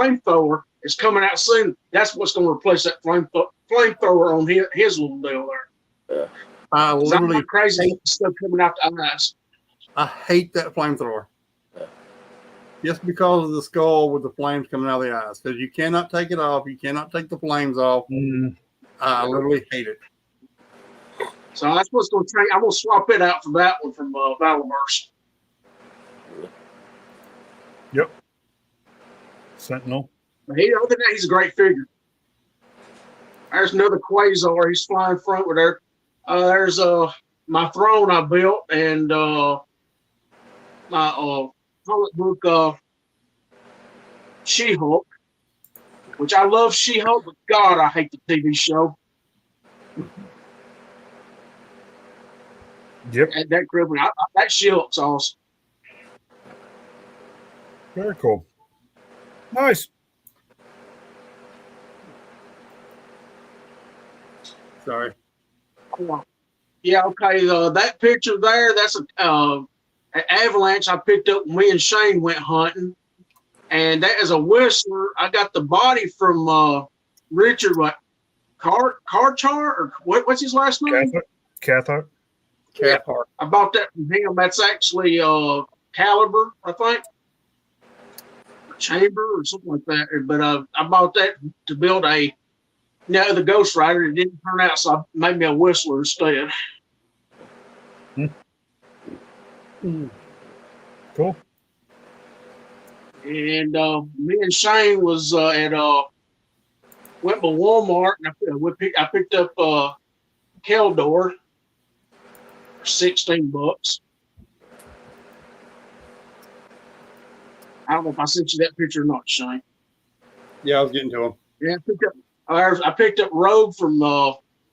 flamethrower is coming out soon. That's what's going to replace that flamethrower on his little deal there. I I'm literally like crazy stuff coming out the eyes. I hate that flamethrower. Just because of the skull with the flames coming out of the eyes. Because you cannot take it off. You cannot take the flames off. I literally hate it. So that's what's going to change. I'm going to swap it out for that one from Battleverse. Yep. Sentinel. But other than that, he's a great figure. There's another Quasar. He's flying front with there. There's my throne I built and my comic book She-Hulk, which I love She-Hulk, but God, I hate the TV show. Yep. That crib, that She-Hulk's awesome. Very cool. Nice. Sorry. Yeah, okay. That picture there, that's an avalanche I picked up when me and Shane went hunting. And that is a Whistler. I got the body from Richard, Carchar, or what's his last name? Cathart. Cathart. I bought that from him. That's actually Caliber, I think. Chamber or something like that. But I bought that to build the Ghost Rider. It didn't turn out, so I made me a Whistler instead. Cool. And me and Shane was went to Walmart and I picked up Keldor for $16. I don't know if I sent you that picture or not, Shane. Yeah, I was getting to him. Yeah, I picked up Rogue from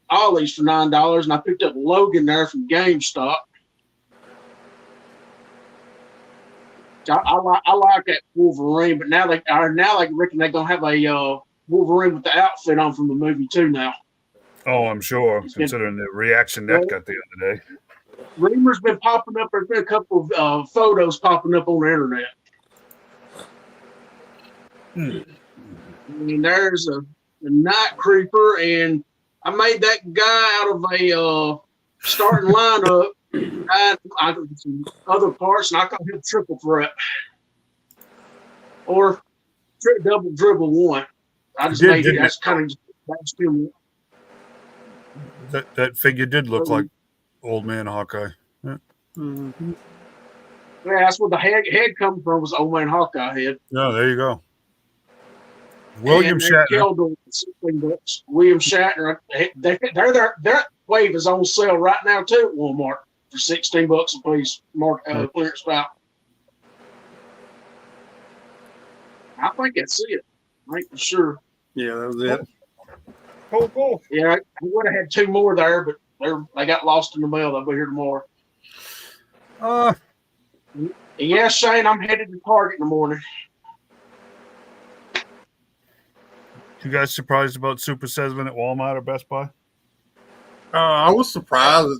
Ollie's for $9, and I picked up Logan there from GameStop. I like that Wolverine, but now they reckon they're gonna have a Wolverine with the outfit on from the movie too now. Oh, I'm sure, considering the reaction that got the other day. rumors been popping up. There's been a couple of photos popping up on the internet. I mean, there's a night creeper, and I made that guy out of a starting lineup. I got some other parts, and I call him triple threat or double dribble one. I just made it. That's kind of that's too That figure did look like Old Man Hawkeye. Yeah. Mm-hmm. Yeah, that's where the head come from, was Old Man Hawkeye head. Oh, there you go. William Shatner. Killed William Shatner. Their wave is on sale right now too at Walmart for $16 a piece. Clearance spot. I think that's it. I think for sure. Yeah, that was it. Cool. Yeah, I would have had two more there, but they got lost in the mail. They'll be here tomorrow. And yes, Shane, I'm headed to Target in the morning. You guys surprised about Super 7 at Walmart or Best Buy? I was surprised at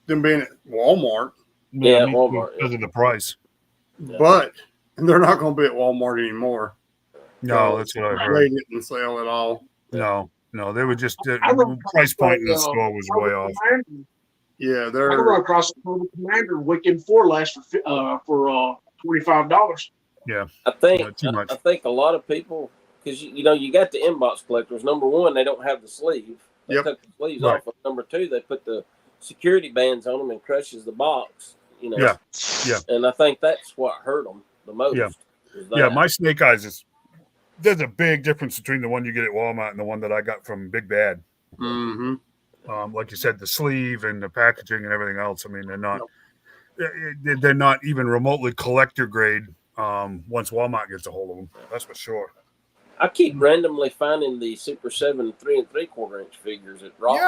them being at Walmart. Yeah, Walmart. Because of the price. Yeah. But they're not going to be at Walmart anymore. No, that's what I They heard. didn't sell at all. No, they were just the I run price point in the across, store was way off. Yeah, I they're run across the Cobra Commander weekend before last for $25. I think Yeah, too much. I think a lot of people, because you got the inbox collectors. Number one, they don't have the sleeve. They Yep. took the sleeves Right. off. But number two, they put the security bands on them and crushes the box. Yeah. And I think that's what hurt them the most. Yeah. was that. Yeah, my Snake Eyes is. There's a big difference between the one you get at Walmart and the one that I got from Big Bad. mm-hmm. Like you said, the sleeve and the packaging and everything else. I mean, they're not even remotely collector grade. Once Walmart gets a hold of them, that's for sure. I keep randomly finding the Super 7 3 3/4 inch figures at Ross.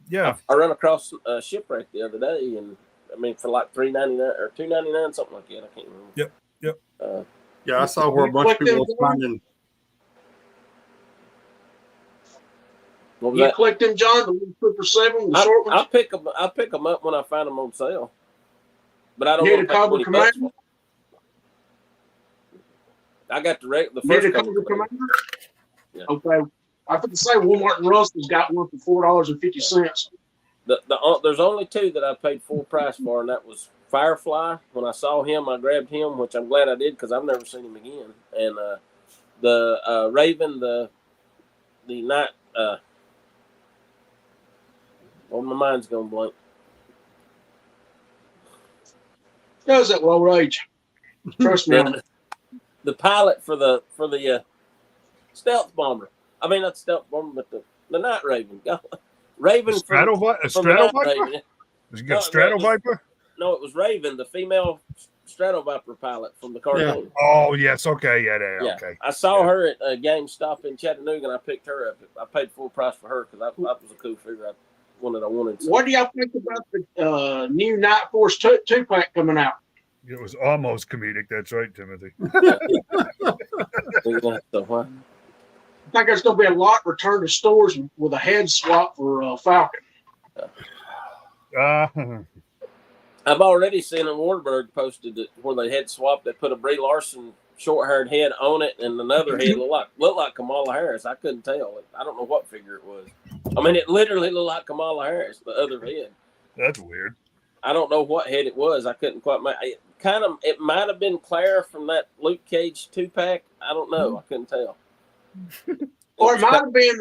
Yeah. I ran across a shipwreck the other day, and I mean for like $3.99 or $2.99, something like that. I can't remember. Yep. Yeah, I saw where a bunch of people was finding. What was You that? collect them, John, the Super 7, the short ones? I pick them up when I find them on sale, but I don't Near want the to pay Cobra 20 bucks Commander? for 'em. I got the Near first the Cobra Cobra Commander. Commander? Yeah. Okay. I think to say Walmart and Russell's got one for $4.50. There's only two that I paid full price for, and that was Firefly. When I saw him, I grabbed him, which I'm glad I did because I've never seen him again. And the Raven, the night. Well, my mind's going blank. Does that low age? Trust me. The pilot for the stealth bomber. I mean, not stealth bomber, but the Night Raven. Raven A Strato Viper? Raven. Did you get Strato Viper? No, it was Raven, the female Strato Viper pilot from the cartoon. Oh, yes. Okay. Yeah. Okay. I saw her at GameStop in Chattanooga, and I picked her up. I paid full price for her because that was a cool figure. One that I wanted. So. What do y'all think about the new Night Force 2-pack coming out? It was almost comedic. That's right, Timothy. So what? I think there's going to be a lot returned to stores with a head swap for Falcon. I've already seen a Warburg posted it where they had swapped. They put a Brie Larson short-haired head on it, and another head looked like Kamala Harris. I couldn't tell. I don't know what figure it was. I mean, it literally looked like Kamala Harris, the other head. That's weird. I don't know what head it was. I couldn't quite make it. It might have been Claire from that Luke Cage 2-pack. I don't know. I couldn't tell. Or it might have been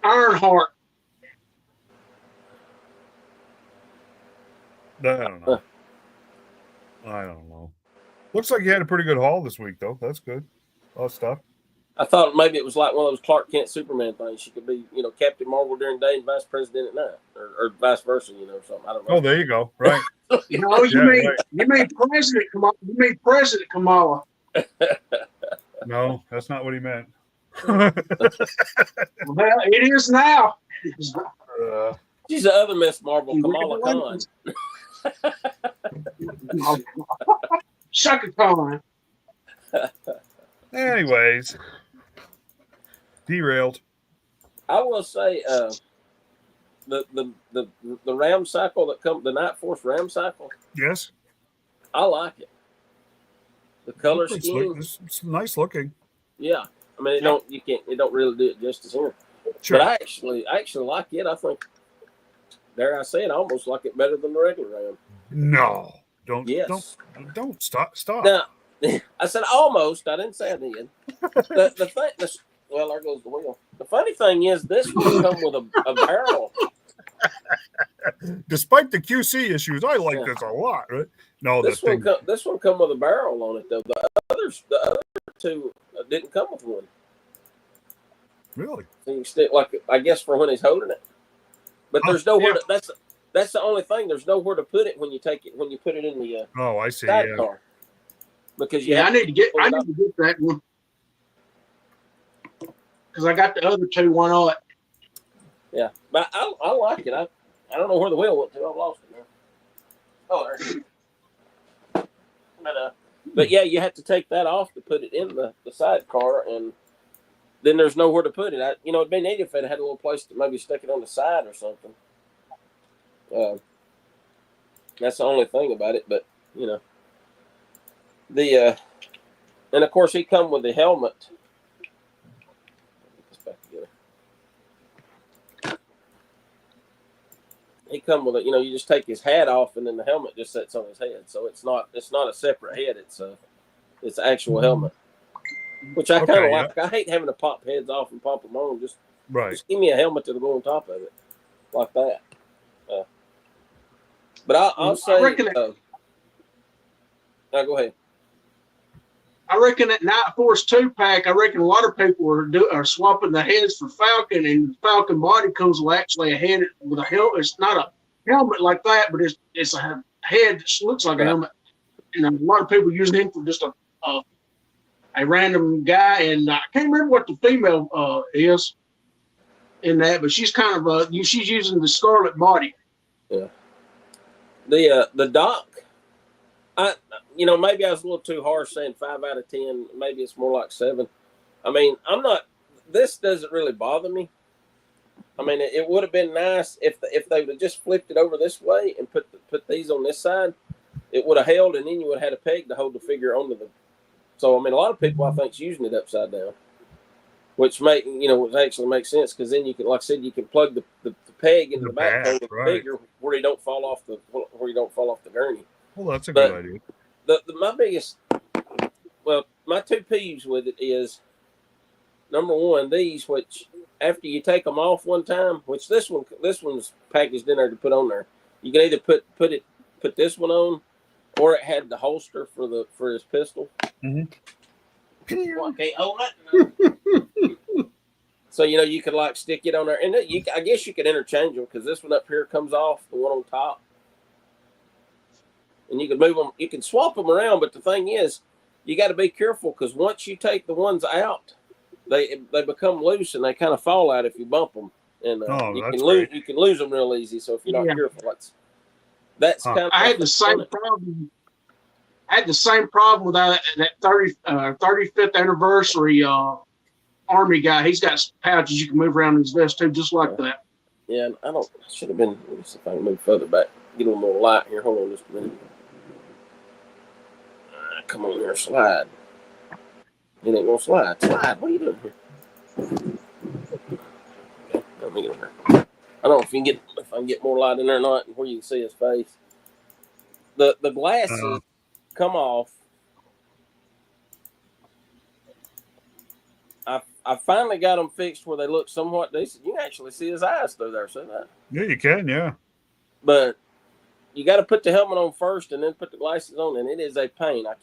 Ironheart. I don't know. Looks like you had a pretty good haul this week, though. That's good. All stuff. I thought maybe it was like one of those Clark Kent Superman things. She could be, Captain Marvel during the day and Vice President at night, or vice versa, something. I don't know. Oh, there you go. Right. No, you mean President Kamala. You mean President Kamala. No, that's not what he meant. Well, it is now. She's the other Miss Marvel, Kamala Khan. Shaka Khan. Anyways, derailed. I will say, the Ram cycle the Night Force Ram cycle. Yes. I like it. The color scheme. It's nice looking. Yeah. I mean, it don't really do it justice here. Sure. But I actually like it. I think, dare I say it, I almost like it better than the regular Ram. No. Don't. Yes. Don't stop. Now, I said almost. I didn't say I did. The thing. Well, there goes the wheel. The funny thing is, this will come with a barrel. Despite the QC issues, I like this a lot. Right? No, this one come with a barrel on it though. The other two didn't come with one. Really? So you stick I guess for when he's holding it. But there's nowhere. That's the only thing. There's nowhere to put it when you put it in the I see. sidecar. Because I need to get that one because I got the other two. Why not? Yeah, but I like it. I don't know where the wheel went to. I've lost it now. Oh, there. But yeah, you have to take that off to put it in the sidecar, and then there's nowhere to put it. It'd be neat if it had a little place to maybe stick it on the side or something. That's the only thing about it, but and of course he come with the helmet. Get this back together. He come with it. You just take his hat off, and then the helmet just sits on his head. So it's not a separate head. It's an actual helmet, which I kind of like. I hate having to pop heads off and pop them on. Just give me a helmet that'll go on top of it, like that. But I'll say. Go ahead. I reckon that Night Force 2-pack, I reckon a lot of people are swapping the heads for Falcon, and the Falcon body comes with actually a head with a helmet. It's not a helmet like that, but it's a head that looks like a helmet. And a lot of people using him for just a random guy, and I can't remember what the female is in that, but she's kind of she's using the Scarlet body. Yeah. The Doc. Maybe I was a little too harsh saying 5 out of 10. Maybe it's more like 7. I mean, this doesn't really bother me. I mean, it would have been nice if they would have just flipped it over this way and put these on this side. It would have held, and then you would have had a peg to hold the figure onto the. So, I mean, a lot of people I think is using it upside down, which actually makes sense because then you can, like I said, you can plug the peg into the back of the figure where you don't fall off the gurney. Well, that's a good idea. My two peeves with it is, number one, these, which after you take them off one time, which this one's packaged in there to put on there. You can either put this one on, or it had the holster for his pistol. Mm-hmm. Well, I can't hold it. So you could stick it on there, and I guess you could interchange them because this one up here comes off, the one on top. And you can move them, you can swap them around, but the thing is, you got to be careful because once you take the ones out, they become loose and they kind of fall out if you bump them, and you can lose them real easy. So if you're not careful, that's kind of. I had the same problem. I had the same problem with that 35th anniversary Army guy. He's got pouches you can move around in his vest too, just like that. Yeah, I should have been. Let me see if I can move further back. Get a little more light here. Hold on just a minute. Come on here, slide. It ain't gonna slide. Slide. What are you doing here? Okay, let me get over here. I don't know if I can get more light in there or not, and where you can see his face. The glasses come off. I finally got them fixed where they look somewhat decent. You can actually see his eyes through there. See that? Yeah, you can. Yeah. But you got to put the helmet on first and then put the glasses on, and it is a pain. I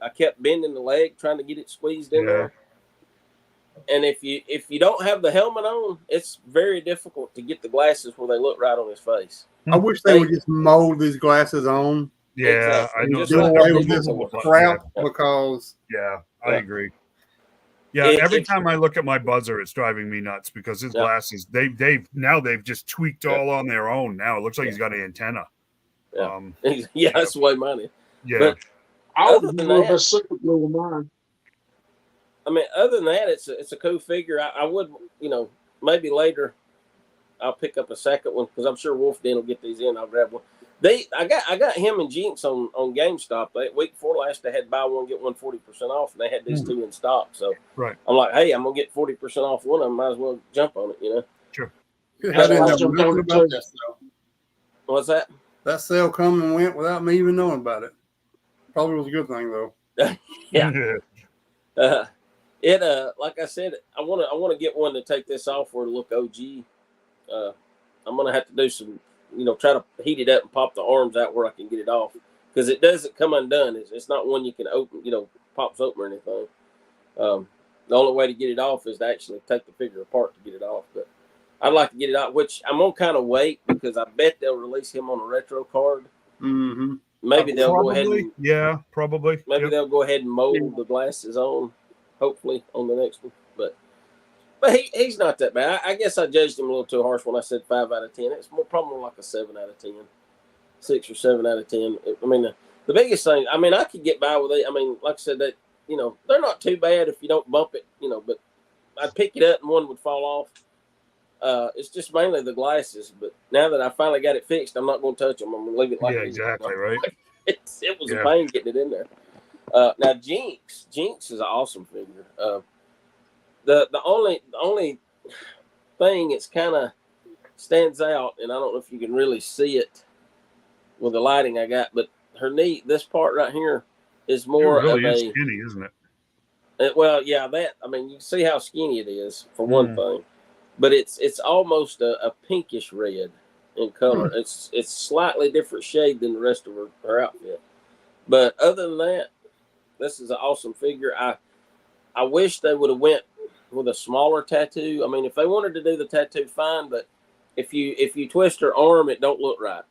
kept bending the leg trying to get it squeezed in there. And if you don't have the helmet on, it's very difficult to get the glasses where they look right on his face. I wish they would just mold these glasses on. Yeah, exactly. I know. Do away with this crap because. Yeah, I agree. Yeah, every time I look at my buzzer, it's driving me nuts because his glasses, they've just tweaked all on their own. Now it looks like he's got an antenna. Yeah, that's the way mine is. Yeah. But other than that, super glue of mine. I mean, other than that, it's a cool figure. I would, maybe later, I'll pick up a second one because I'm sure Wolf Den will get these in. I'll grab one. I got him and Jinx on GameStop. Week before last, they had buy one get one 40% off, and they had these two in stock. So Right. I'm like, hey, I'm gonna get 40% off one of them. Might as well jump on it, you know. Sure. I didn't know Jumped nothing on it about too. that sale. What's that? That sale come and went without me even knowing about it. Probably was a good thing though. Yeah. Like I said, I want to get one to take this off where it look OG. I'm gonna have to do some, try to heat it up and pop the arms out where I can get it off because it doesn't come undone. It's not one you can open, pops open or anything. The only way to get it off is to actually take the figure apart to get it off. But I'd like to get it out, which I'm gonna kind of wait because I bet they'll release him on a retro card. Mm-hmm. Maybe they'll go ahead and probably. maybe they'll go ahead and mold the glasses on, hopefully on the next one. But he's not that bad. I guess I judged him a little too harsh when I said 5 out of 10. It's more probably like a 7 out of 10, 6 or 7 out of 10. I mean, the biggest thing. I mean, I could get by with it. I mean, like I said, that they're not too bad if you don't bump it. But I'd pick it up and one would fall off. It's just mainly the glasses. But now that I finally got it fixed, I'm not going to touch them. I'm going to leave it like it is. Exactly right. It was a pain getting it in there. Now Jinx is an awesome figure. The only thing it's kind of stands out, and I don't know if you can really see it with the lighting I got, but her knee, this part right here, is more it really of is a skinny, isn't it? you can see how skinny it is for one thing, but it's almost a pinkish red in color. It's slightly different shade than the rest of her outfit, but other than that, this is an awesome figure. I wish they would have went with a smaller tattoo. I mean, if they wanted to do the tattoo, fine, but if you twist her arm, it don't look right.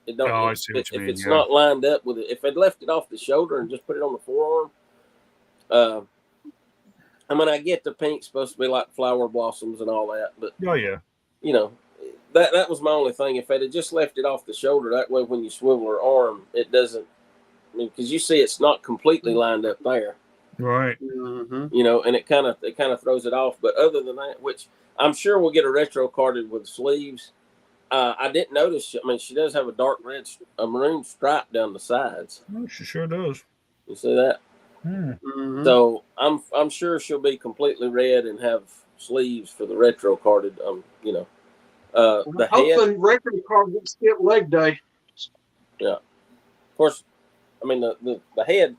It don't. I see what you mean. If it's not lined up with it, if they'd left it off the shoulder and just put it on the forearm, I mean, I get the pink's supposed to be like flower blossoms and all that, but that was my only thing. If they'd have just left it off the shoulder, that way when you swivel her arm, it doesn't. I mean, because you see, it's not completely lined up there. Right. Mm-hmm. And it kind of throws it off. But other than that, which I'm sure we'll get a retro carded with sleeves. I didn't notice. I mean, she does have a maroon stripe down the sides. Oh, she sure does. You see that? Mm-hmm. So I'm sure she'll be completely red and have sleeves for the retro carded. The head. Hopefully, retro card will skip leg day. Yeah. Of course. I mean, the head,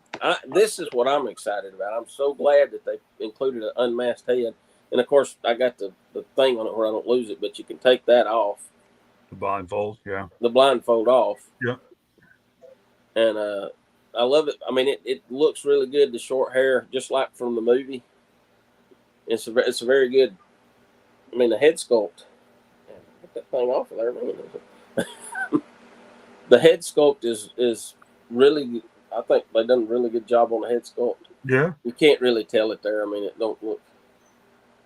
this is what I'm excited about. I'm so glad that they included an unmasked head. And, of course, I got the thing on it where I don't lose it, but you can take that off. The blindfold, yeah. The blindfold off. Yeah. And I love it. I mean, it looks really good, the short hair, just like from the movie. It's a very good, I mean, the head sculpt. Man, get that thing off of there, man. The head sculpt is really, I think they done a really good job on the head sculpt. Yeah. You can't really tell it there. I mean, it don't look.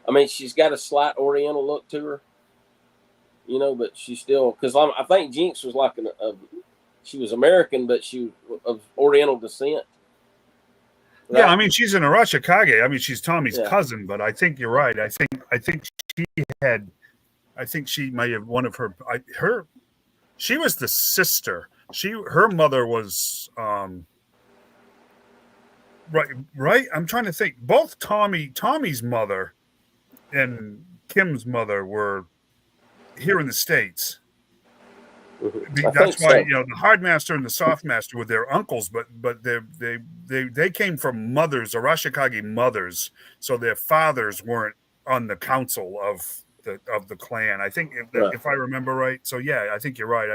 I mean, she's got a slight Oriental look to her, but she's still, because I think Jinx was like she was American, but she was of Oriental descent. Right? Yeah, I mean, she's an Arashikage. I mean, she's Tommy's cousin, but I think you're right. I think she may have one of she was the sister. Her mother was right. I'm trying to think. Both Tommy's mother and Kim's mother were here in the States. That's why the hard master and the soft master were their uncles, but they came from mothers, Arashikage mothers, so their fathers weren't on the council of the clan. I think if I remember right. So yeah, I think you're right.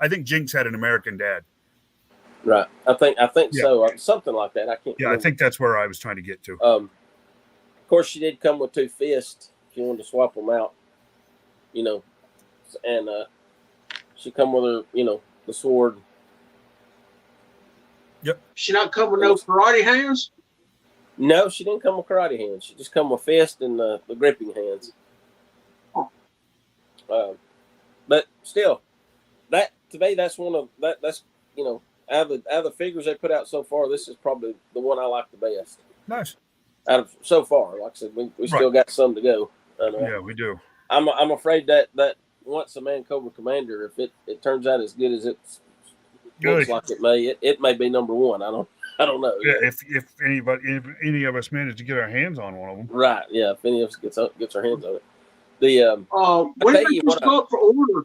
I think Jinx had an American dad. Right. I think so. Something like that. I can't. Yeah, remember. I think that's where I was trying to get to. Of course, she did come with 2 fists. If you wanted to swap them out, and she come with her, the sword. Yep. She not come with no karate hands? No, she didn't come with karate hands. She just come with fist and the gripping hands. But still, that to me, that's one of that's out of the figures they put out so far, this is probably the one I like the best. Nice. Out of so far, like I said, we still got some to go. Yeah, we do. I'm afraid that once a man Cobra Commander. If it turns out as good as it Really? looks like it may be number one. I don't know. Yeah, if any of us manage to get our hands on one of them. Right. Yeah. If any of us gets our hands on it. The when tell did you this what go up for order?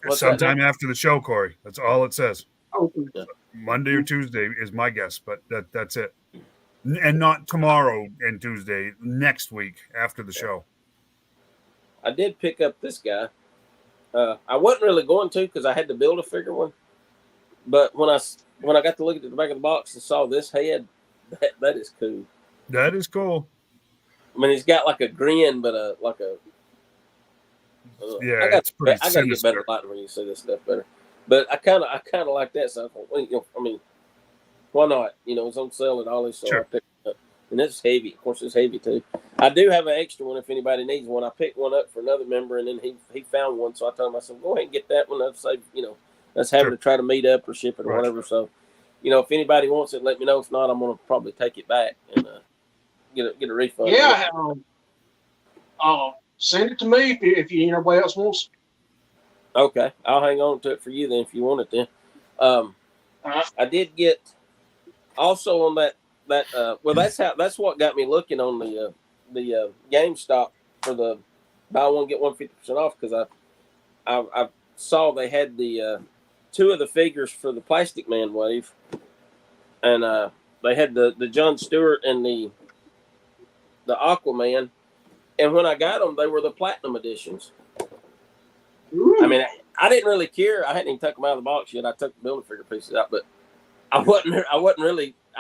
What's that Sometime after the show, Corey. That's all it says. Okay. Monday or Tuesday is my guess, but that's it. And not tomorrow and Tuesday, next week after the show. I did pick up this guy. I wasn't really going to because I had to build a figure one. But when I got to look at the back of the box and saw this head, that is cool. That is cool. I mean, he's got like a grin, but yeah, it's pretty I got to get better lighting when you see this stuff better. But I kind of like that. So I thought, well, I mean, why not? It's on sale at Ollie's, so Sure. I picked it up. And it's heavy. Of course, it's heavy too. I do have an extra one if anybody needs one. I picked one up for another member, and then he found one, so I told him, I said, go ahead and get that one. I'd say, us having to try to meet up or ship it or whatever. So, if anybody wants it, let me know. If not, I'm gonna probably take it back and get a refund. Yeah. Send it to me if anybody else wants. Okay, I'll hang on to it for you then if you want it then. I did get also on that well that's what got me looking on the GameStop for the buy one get 1 50% off because I saw they had the two of the figures for the Plastic Man wave, and they had the John Stewart and the Aquaman, and when I got them they were the platinum editions. Ooh. I mean, I didn't really care. I hadn't even taken them out of the box yet. I took the builder figure pieces out, but I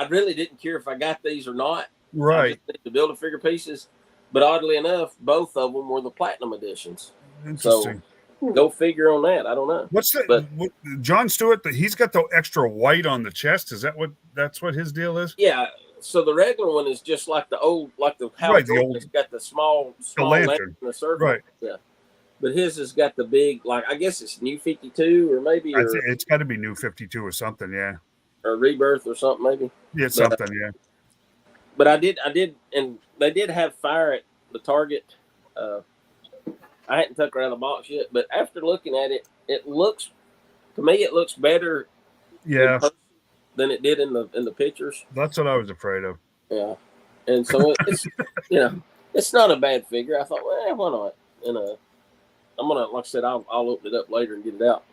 really didn't care if I got these or not. Right. I just needed the builder figure pieces. But oddly enough, both of them were the platinum editions. Interesting. So go figure on that. I don't know. What's that? John Stewart? He's got the extra white on the chest. Is that what his deal is? Yeah. So the regular one is just like the house. Right, the old. It's got the small lantern in the circle. Right. Yeah. But his has got the big, I guess it's New 52 or maybe. I think it's got to be New 52 or something, yeah. Or Rebirth or something, maybe. Yeah, something, yeah. But I did, and they did have fire at the Target. I hadn't took her out of the box yet, but after looking at it, it looks better Yeah. than it did in the pictures. That's what I was afraid of. Yeah. And so it's it's not a bad figure. I thought, well, why not? And I'm gonna, like I said, I'll open it up later and get it out.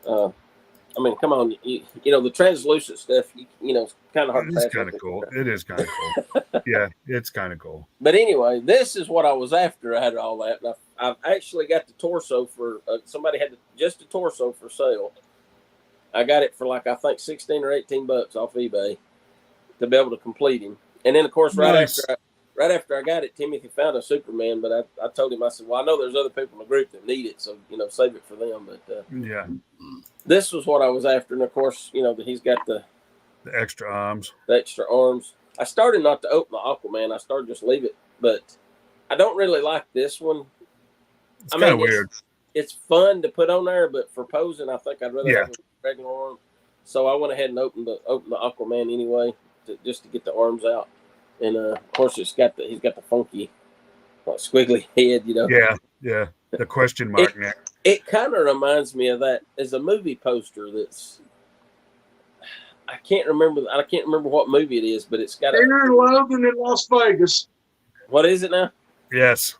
I mean, come on, the translucent stuff, it's kind of hard to pass. It's kind of cool. It is kind of cool. Yeah, it's kind of cool. But anyway, this is what I was after. I had all that. And I've actually got the torso for somebody had just the torso for sale. I got it for I think $16 or $18 off eBay to be able to complete him. And then of course, right after I got it, Timothy found a Superman. But I told him, I said, well, I know there's other people in the group that need it, so save it for them. But yeah, this was what I was after, and of course, that he's got the extra arms. The extra arms. I started not to open the Aquaman. I started just leave it, but I don't really like this one. It's kind of weird. It's fun to put on there, but for posing, I think I'd rather have a regular arm. So I went ahead and opened the Aquaman anyway, just to get the arms out. And of course, he's got the funky, squiggly head, Yeah, the question mark neck. It kind of reminds me of that. There's a movie poster that's I can't remember what movie it is, but it's got Fear and Loathing in Las Vegas. What is it now? Yes.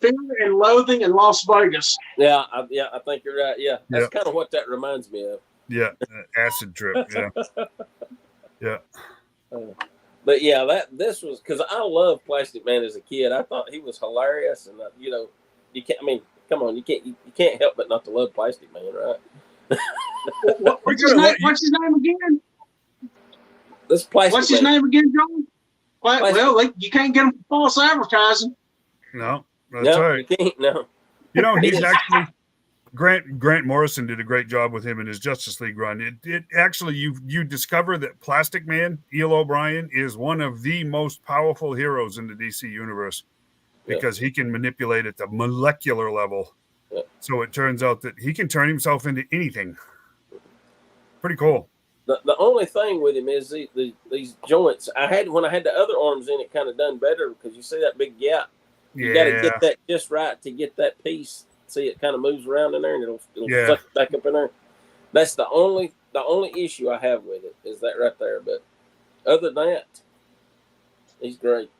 Fear and Loathing in Las Vegas. Yeah, I think you're right. Yeah, that's kind of what that reminds me of. Yeah, acid trip. Yeah, yeah. But yeah, this was because I loved Plastic Man as a kid. I thought he was hilarious, and you can't. I mean, come on, you can't help but not to love Plastic Man, right? What's his name again? This Plastic. What's his name again, John? Well, you can't get him for false advertising. No, that's right. You can't. No. He's actually Grant Morrison did a great job with him in his Justice League run. It actually you discover that Plastic Man, Eel O'Brien, is one of the most powerful heroes in the DC universe because he can manipulate at the molecular level. Yeah. So it turns out that he can turn himself into anything. Pretty cool. The only thing with him is these joints. When I had the other arms in, it kind of done better because you see that big gap. You got to get that just right to get that piece See, it kind of moves around in there, and it'll Yeah. suck it back up in there. That's the only issue I have with it is that right there. But other than that, he's great.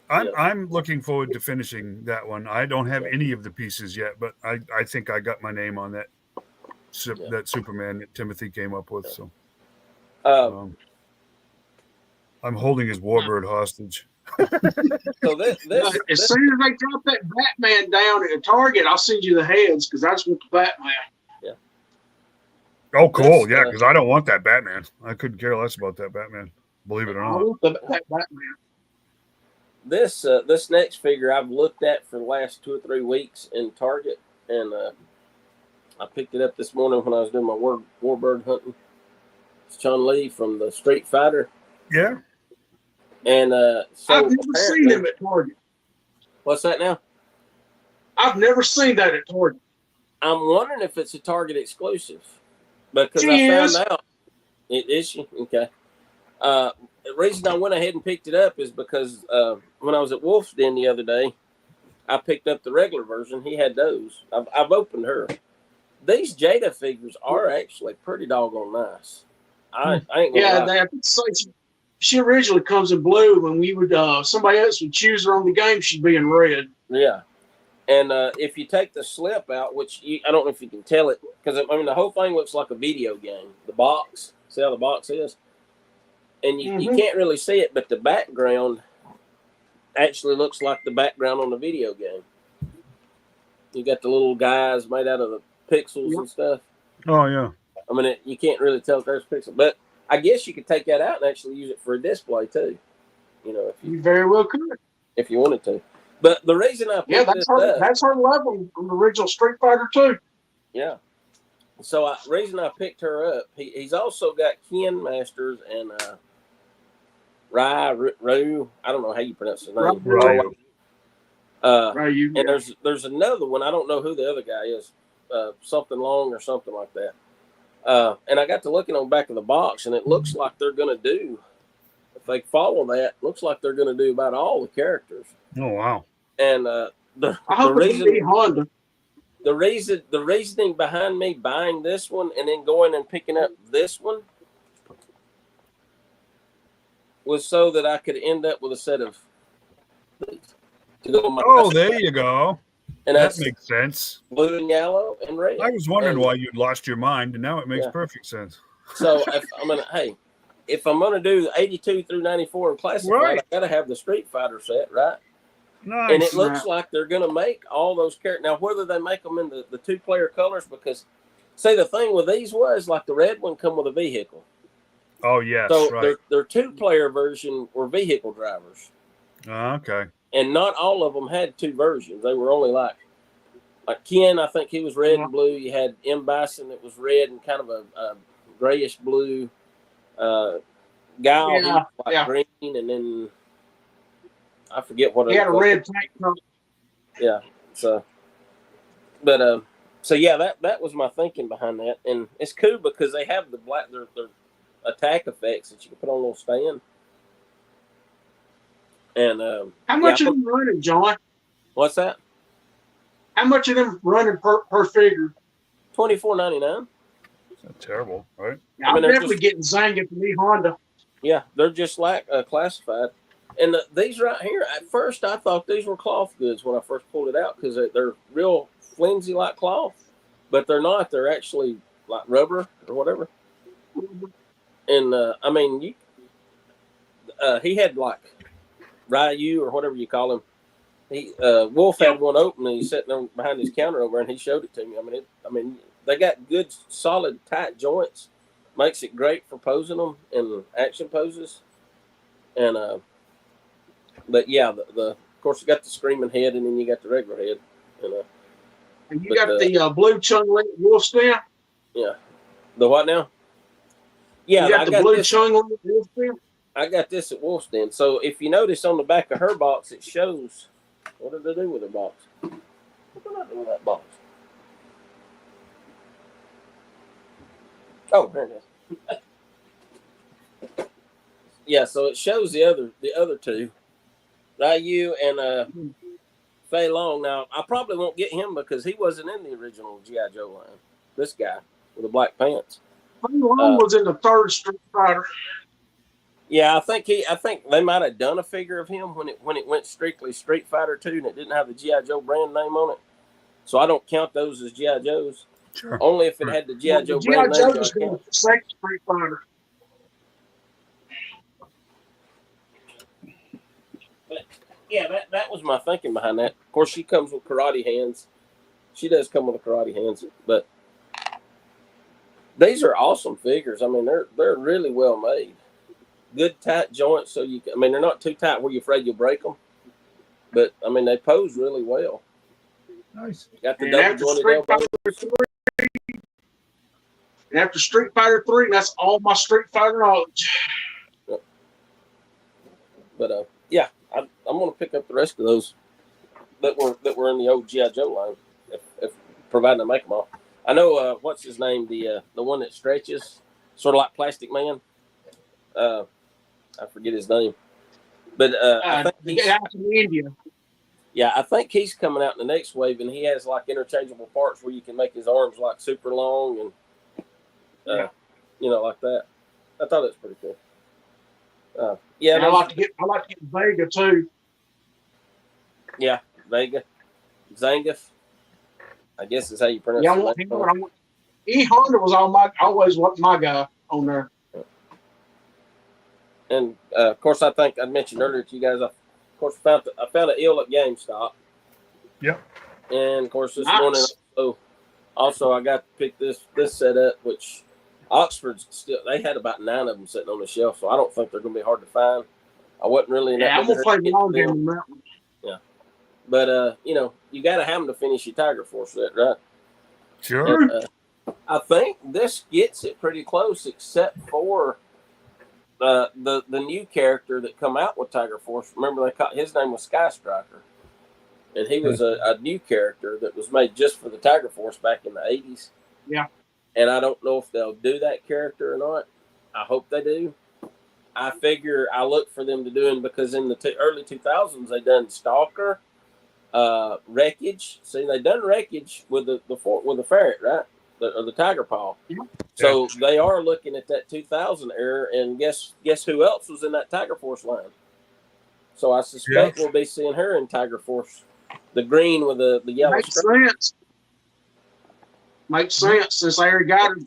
I'm looking forward to finishing that one. I don't have any of the pieces yet, but I think I got my name on that that Superman that Timothy came up with. So I'm holding his Warbird hostage. So this as soon as they drop that Batman down at Target, I'll send you the heads because that's what the Batman. Yeah. Oh, cool. Yeah, because I don't want that Batman. I couldn't care less about that Batman. Believe it or I not. want that Batman. This next figure I've looked at for the last 2 or 3 weeks in Target, and I picked it up this morning when I was doing my warbird hunting. It's Chun-Li from the Street Fighter. Yeah. And so I've never seen him at Target. What's that now? I've never seen that at Target. I'm wondering if it's a Target exclusive because She I is. found out. Is she? Okay. The reason I went ahead and picked it up is because when I was at Wolf's Den the other day, I picked up the regular version. He had those. I've opened her. These Jada figures are actually pretty doggone nice. I ain't gonna lie. She originally comes in blue. When we would somebody else would choose her on the game, she'd be in red. Yeah. And if you take the slip out, which I don't know if you can tell it, because I mean the whole thing looks like a video game. The box, see how the box is, and you can't really see it, but the background actually looks like the background on the video game. You got the little guys made out of the pixels and stuff. Oh yeah. I mean, you can't really tell if there's pixels, but I guess you could take that out and actually use it for a display too. You know, if you very well could, if you wanted to. But the reason I picked that's her level from the original Street Fighter 2. Yeah. So reason I picked her up, he's also got Ken Masters and Ryu. I don't know how you pronounce his name. Ryu. Ryu. And there's another one. I don't know who the other guy is. Something Long or something like that. And I got to looking on the back of the box, and it looks like they're going to do, if they follow that, looks like they're going to do about all the characters. Oh, wow. And the reasoning behind me buying this one and then going and picking up this one was so that I could end up with a set of these to go on my there you go. And that makes sense. Blue and yellow and red. I was wondering why you'd lost your mind, and now it makes perfect sense. So if I'm gonna do 82 through 94 and classified, I gotta have the Street Fighter set, right? Nice. And it looks like they're gonna make all those characters. Now, whether they make them in the 2-player colors, because see, the thing with these was like the red one come with a vehicle. Oh yes, so right. their 2-player version were vehicle drivers. Okay. And not all of them had 2 versions. They were only like Ken, I think he was red and blue. You had M. Bison that was red and kind of a grayish blue. Guile, he was like green, and then I forget what. He had a red tank top. Yeah. So, but so yeah, that was my thinking behind that, and it's cool because they have the black their attack effects that you can put on a little stand. And how much are them running, John? What's that? How much of them running per figure? $24.99. Not terrible, right? Yeah, I'm definitely getting Zanga from me Honda. Yeah, they're just like classified. And these right here, at first I thought these were cloth goods when I first pulled it out because they're real flimsy like cloth, but they're not. They're actually like rubber or whatever. And I mean, he had like Ryu or whatever you call him. Wolf had one open and he's sitting there behind his counter over and he showed it to me. I mean, they got good, solid, tight joints. Makes it great for posing them in action poses. And but yeah, of course you got the screaming head and then you got the regular head. And you got the blue Chun-Li Wolf's Den? Yeah. The what now? Yeah, you got the blue Chun-Li Wolf's Den? I got this at Wolf's Den. So if you notice on the back of her box, it shows. What did they do with her box? What did I do with that box? Oh, there it is. Yeah, so it shows the other 2, Ryu and Fei Long. Now, I probably won't get him because he wasn't in the original G.I. Joe line. This guy with the black pants. Fei Long was in the third Street Fighter. Yeah, I think they might have done a figure of him when it went strictly Street Fighter 2 and it didn't have the G.I. Joe brand name on it. So I don't count those as G.I. Joes. Sure. Only if it had the G.I. Joe G.I. brand Joe name. was in the second Street Fighter. But yeah, that was my thinking behind that. Of course, she comes with karate hands. She does come with the karate hands, but these are awesome figures. I mean, they're really well made. Good tight joints, so you can, I mean, they're not too tight where you're afraid you'll break them. But I mean, they pose really well. Nice. Got the And double after jointed Street elbows. And after Street Fighter 3, that's all my Street Fighter knowledge. But yeah, I'm gonna pick up the rest of those that were in the old G.I. Joe line, if providing I make them all. I know what's his name, the one that stretches, sort of like Plastic Man. I forget his name, but I think the guy from India. Yeah, I think he's coming out in the next wave, and he has like interchangeable parts where you can make his arms like super long and like that. I thought it was pretty cool. Yeah, and I like to get Vega too. Yeah, Vega, Zangief. I guess is how you pronounce it. E Honda was always my guy on there. And of course, I think I mentioned earlier to you guys. I found an eel at GameStop. Yep. And of course, this morning, also I got to pick this set up, which Oxford's they had about 9 of them sitting on the shelf, so I don't think they're going to be hard to find. I wasn't really in that. Yeah, I'm gonna play the long game on that one. Yeah, but you got to have them to finish your Tiger Force set, right? Sure. And, I think this gets it pretty close, except for the new character that come out with Tiger Force. Remember, his name was Sky Striker, and he was a new character that was made just for the Tiger Force back in the 80s. Yeah. And I don't know if they'll do that character or not. I hope they do. I figure I look for them to do him because in the early 2000s they done Stalker, Wreckage. See, they done Wreckage with the ferret, right? Or the Tiger Paw. Yeah. So they are looking at that 2000 era, and guess who else was in that Tiger Force line? So I suspect we'll be seeing her in Tiger Force, the green with the yellow. Makes sense. Makes sense since they already got her.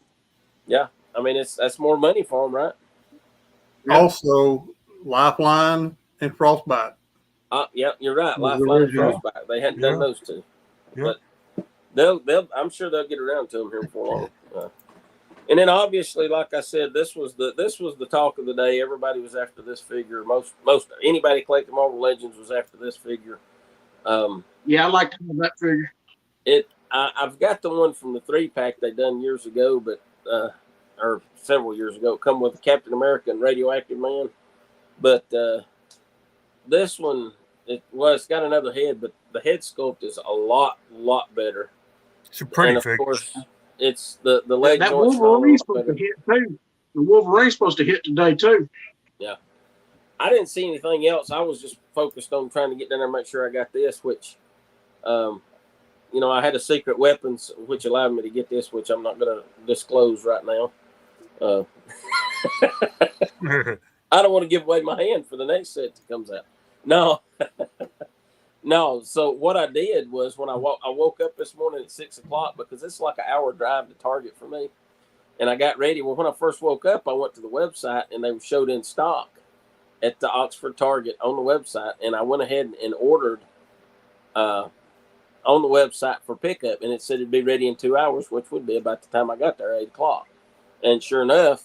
Yeah, I mean that's more money for them, right? Yeah. Also, Lifeline and Frostbite. Yeah, you're right. Lifeline and Frostbite. They hadn't done those two, but they'll. I'm sure they'll get around to them here before long. And then obviously, like I said, this was the talk of the day. Everybody was after this figure. Most anybody collecting Marvel Legends was after this figure. Yeah, I like to have that figure. I've got the one from the 3-pack they done years ago, but or several years ago. Come with Captain America and Radioactive Man, but this one it's got another head, but the head sculpt is a lot better. It's a pretty and figure. Of course, it's the leg that joints. Wolverine's supposed to hit too. The Wolverine's supposed to hit today too. Yeah, I didn't see anything else. I was just focused on trying to get down there and make sure I got this, which. I had a secret weapons, which allowed me to get this, which I'm not going to disclose right now. I don't want to give away my hand for the next set that comes out. No. So what I did was when I woke up this morning at 6 o'clock because it's like an hour drive to Target for me, and I got ready. Well, when I first woke up, I went to the website and they showed in stock at the Oxford Target on the website, and I went ahead and ordered. On the website for pickup, and it said it'd be ready in 2 hours, which would be about the time I got there, 8 o'clock. And sure enough,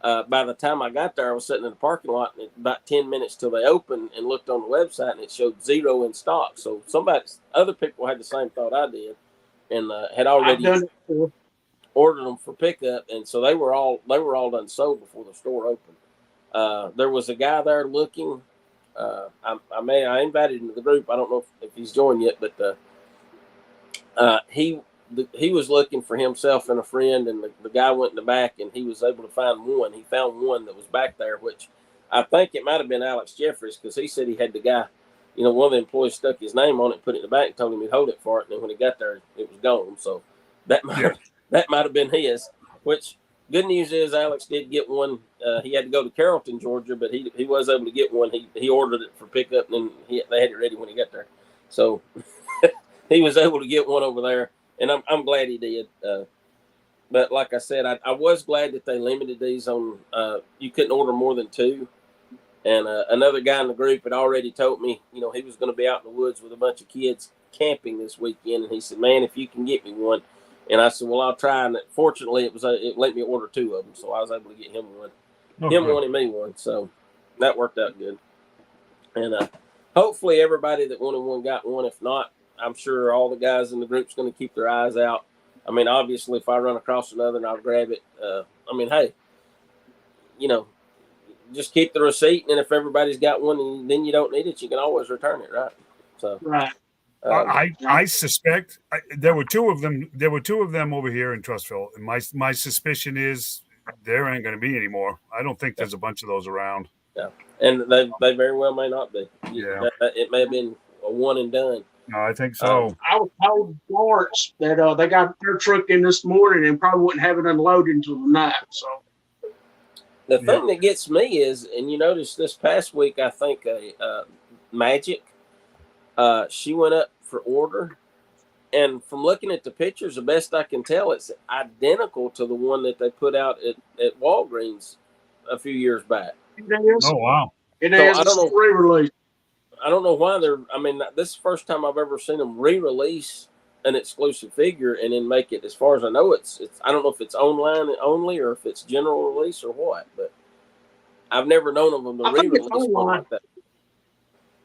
by the time I got there, I was sitting in the parking lot, and about 10 minutes till they opened, and looked on the website, and it showed 0 in stock. So other people had the same thought I did, and had already ordered them for pickup, and so they were all done sold before the store opened. There was a guy there looking. I invited him to the group. I don't know if he's joined yet, but. He was looking for himself and a friend, and the guy went in the back, and he was able to find one. He found one that was back there, which I think it might have been Alex Jeffries, because he said he had the guy, one of the employees stuck his name on it, put it in the back, and told him he'd hold it for it. And then when he got there, it was gone. So that might have been his. Which good news is Alex did get one. He had to go to Carrollton, Georgia, but he was able to get one. He ordered it for pickup, and then they had it ready when he got there. So he was able to get one over there, and I'm glad he did. But like I said, I was glad that they limited these on. You couldn't order more than 2. And another guy in the group had already told me, he was going to be out in the woods with a bunch of kids camping this weekend. And he said, man, if you can get me one. And I said, well, I'll try. And fortunately, it let me order 2 of them. So I was able to get him one. Him one and me one. So that worked out good. And hopefully everybody that wanted one got one. If not, I'm sure all the guys in the group's going to keep their eyes out. I mean, obviously, if I run across another and I'll grab it. Hey, just keep the receipt, and if everybody's got one, and then you don't need it, you can always return it, right? So, right. I suspect there were 2 of them. There were 2 of them over here in Trustville, and my suspicion is there ain't going to be any more. I don't think there's a bunch of those around. Yeah, and they very well may not be. Yeah, it may have been a one and done. No, I think so. I was told Lawrence that they got their truck in this morning and probably wouldn't have it unloaded until the night. So. The thing that gets me is, and you notice this past week, I think Magic, she went up for order. And from looking at the pictures, the best I can tell, it's identical to the one that they put out at Walgreens a few years back. It is. Oh, wow. It is. It's a re-release. I don't know why this is the first time I've ever seen them re-release an exclusive figure and then make it, as far as I know, it's I don't know if it's online only or if it's general release or what, but I've never known of them to re-release one like that.